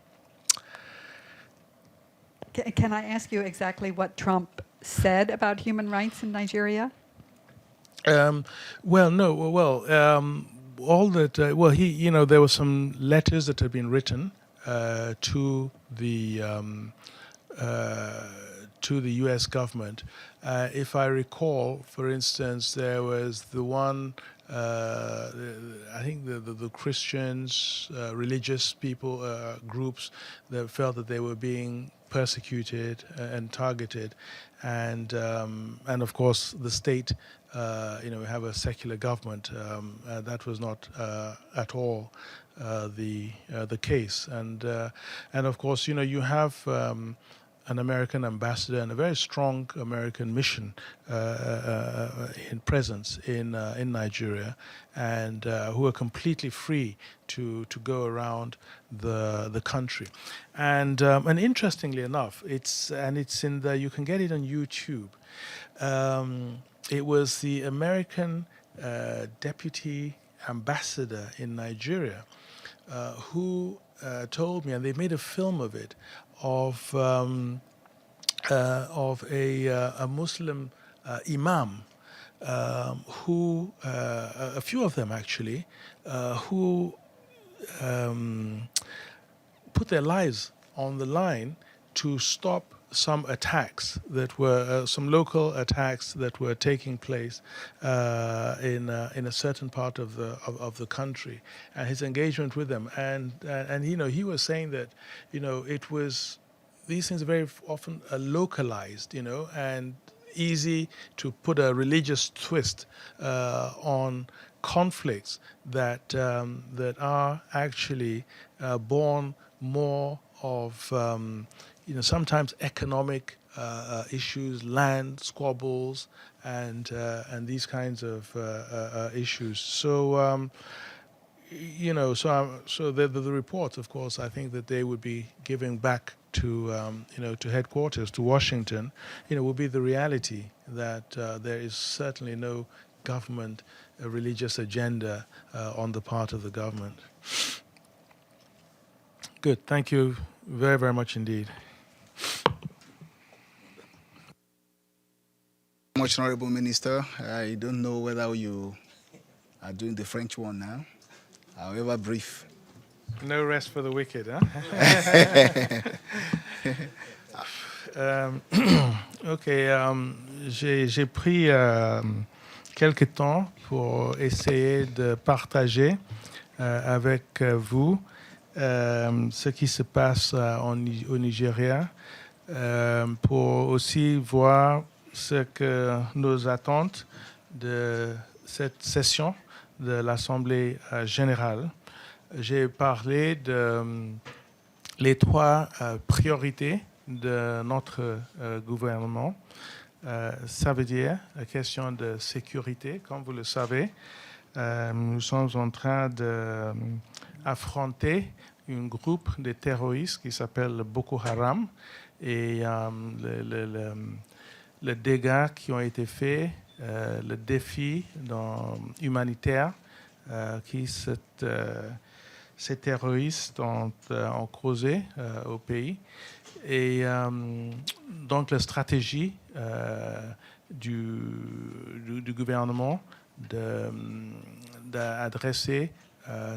Can I ask you exactly what Trump said about human rights in Nigeria? All that. He, there were some letters that had been written to the U.S. government. If I recall, for instance, there was the one. I think the Christians, religious people, groups that felt that they were being persecuted and targeted, and of course the state. We have a secular government. That was not at all the case, and of course you have an American ambassador and a very strong American mission in presence in Nigeria, and who are completely free to go around the country, and interestingly enough, it's in you can get it on YouTube. It was the American deputy ambassador in Nigeria who told me, and they made a film of it, of a Muslim imam who, a few of them actually, who put their lives on the line to stop some attacks that were some local attacks that were taking place in a certain part of the country, and his engagement with them, and he was saying that it was, these things are very often localized, and easy to put a religious twist on conflicts that are actually born more of sometimes economic issues, land squabbles, and these kinds of issues. So so the reports, of course, I think that they would be giving back to to headquarters, to Washington, will be the reality that there is certainly no government religious agenda on the part of the government. Good. Thank you very, very much indeed. Much Honorable Minister. I don't know whether you are doing the French one now, however brief. No rest for the wicked, huh? J'ai pris quelques temps pour essayer de partager avec vous ce qui se passe au Nigeria, pour aussi voir ce que nous attendons de cette session de l'Assemblée générale. j'ai parlé de les trois priorités de notre gouvernement. Ça veut dire la question de sécurité. Comme vous le savez, nous sommes en train d'affronter un groupe de terroristes qui s'appelle Boko Haram et les dégâts qui ont été faits, le défi humanitaire qui ces terroristes ont causé au pays. Et donc la stratégie du gouvernement d'adresser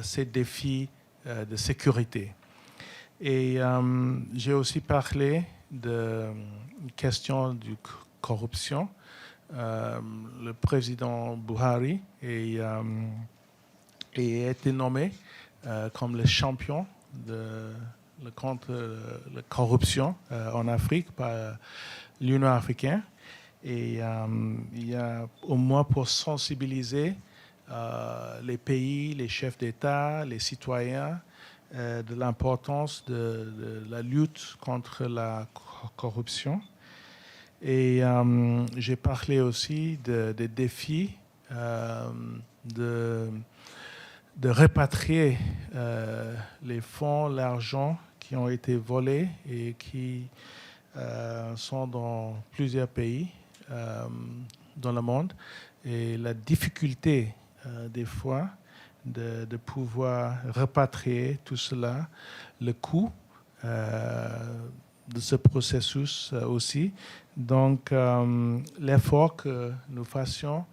ces défis de sécurité. Et j'ai aussi parlé de question de corruption. Le président Buhari a été nommé comme le champion contre la corruption en Afrique par l'Union africaine. Et il y a au moins pour sensibiliser les pays, les chefs d'État, les citoyens de l'importance de la lutte contre la corruption. Et j'ai parlé aussi des défis de répatrier les fonds, l'argent qui ont été volés et qui sont dans plusieurs pays dans le monde. Et la difficulté des fois de pouvoir repatrier tout cela, le coût de ce processus aussi. Donc, l'effort que nous fassions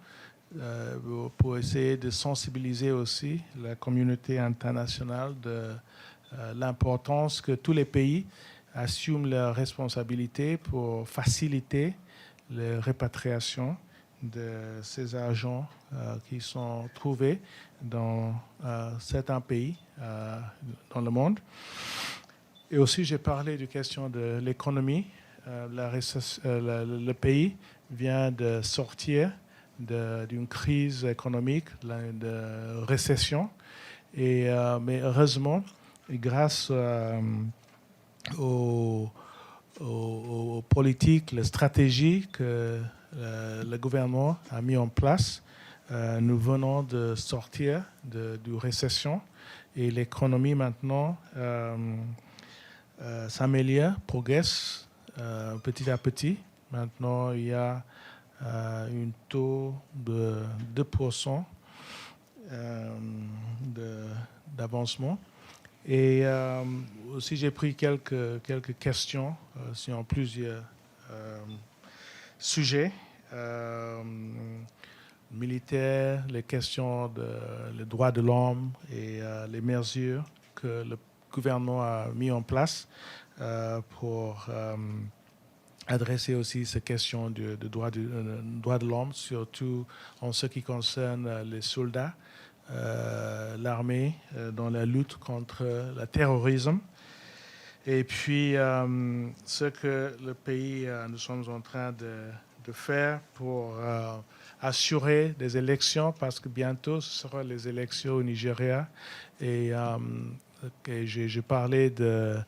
pour essayer de sensibiliser aussi la communauté internationale de l'importance que tous les pays assument leurs responsabilités pour faciliter la répatriation de ces argents qui sont trouvés dans certains pays dans le monde. Et aussi, j'ai parlé de question de l'économie. Le pays vient de sortir d'une crise économique, de récession. Mais heureusement, grâce aux politiques, les stratégies que le gouvernement a mis en place, nous venons de sortir d'une récession et l'économie maintenant s'améliore, progresse petit à petit. Maintenant, il y a un taux de 2% d'avancement. Et aussi, j'ai pris quelques questions sur plusieurs sujets militaires, les questions des droits de l'homme et les mesures que le gouvernement a mis en place pour adresser aussi ces questions de droits de l'homme, surtout en ce qui concerne les soldats, l'armée dans la lutte contre le terrorisme. Et puis, ce que le pays, nous sommes en train de faire pour assurer des élections, parce que bientôt, ce seront les élections au Nigeria. Et j'ai parlé de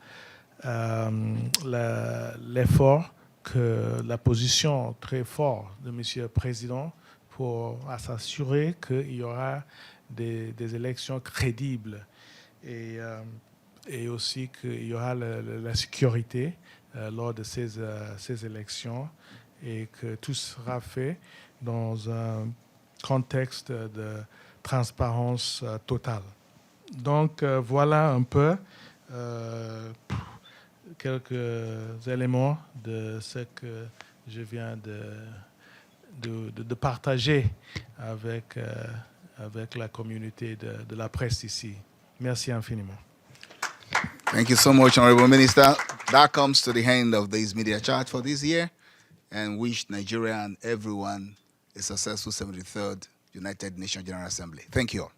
l'effort, que la position très forte de M. le Président pour s'assurer qu'il y aura des élections crédibles et aussi qu'il y aura la sécurité lors de ces élections et que tout sera fait dans un contexte de transparence totale. Donc voilà un peu quelques éléments de ce que je viens de partager avec la communauté de la presse ici. Merci infiniment. Thank you so much, Honorable Minister. That comes to the end of this media chat for this year, and wish Nigeria and everyone a successful 73rd United Nations General Assembly. Thank you all.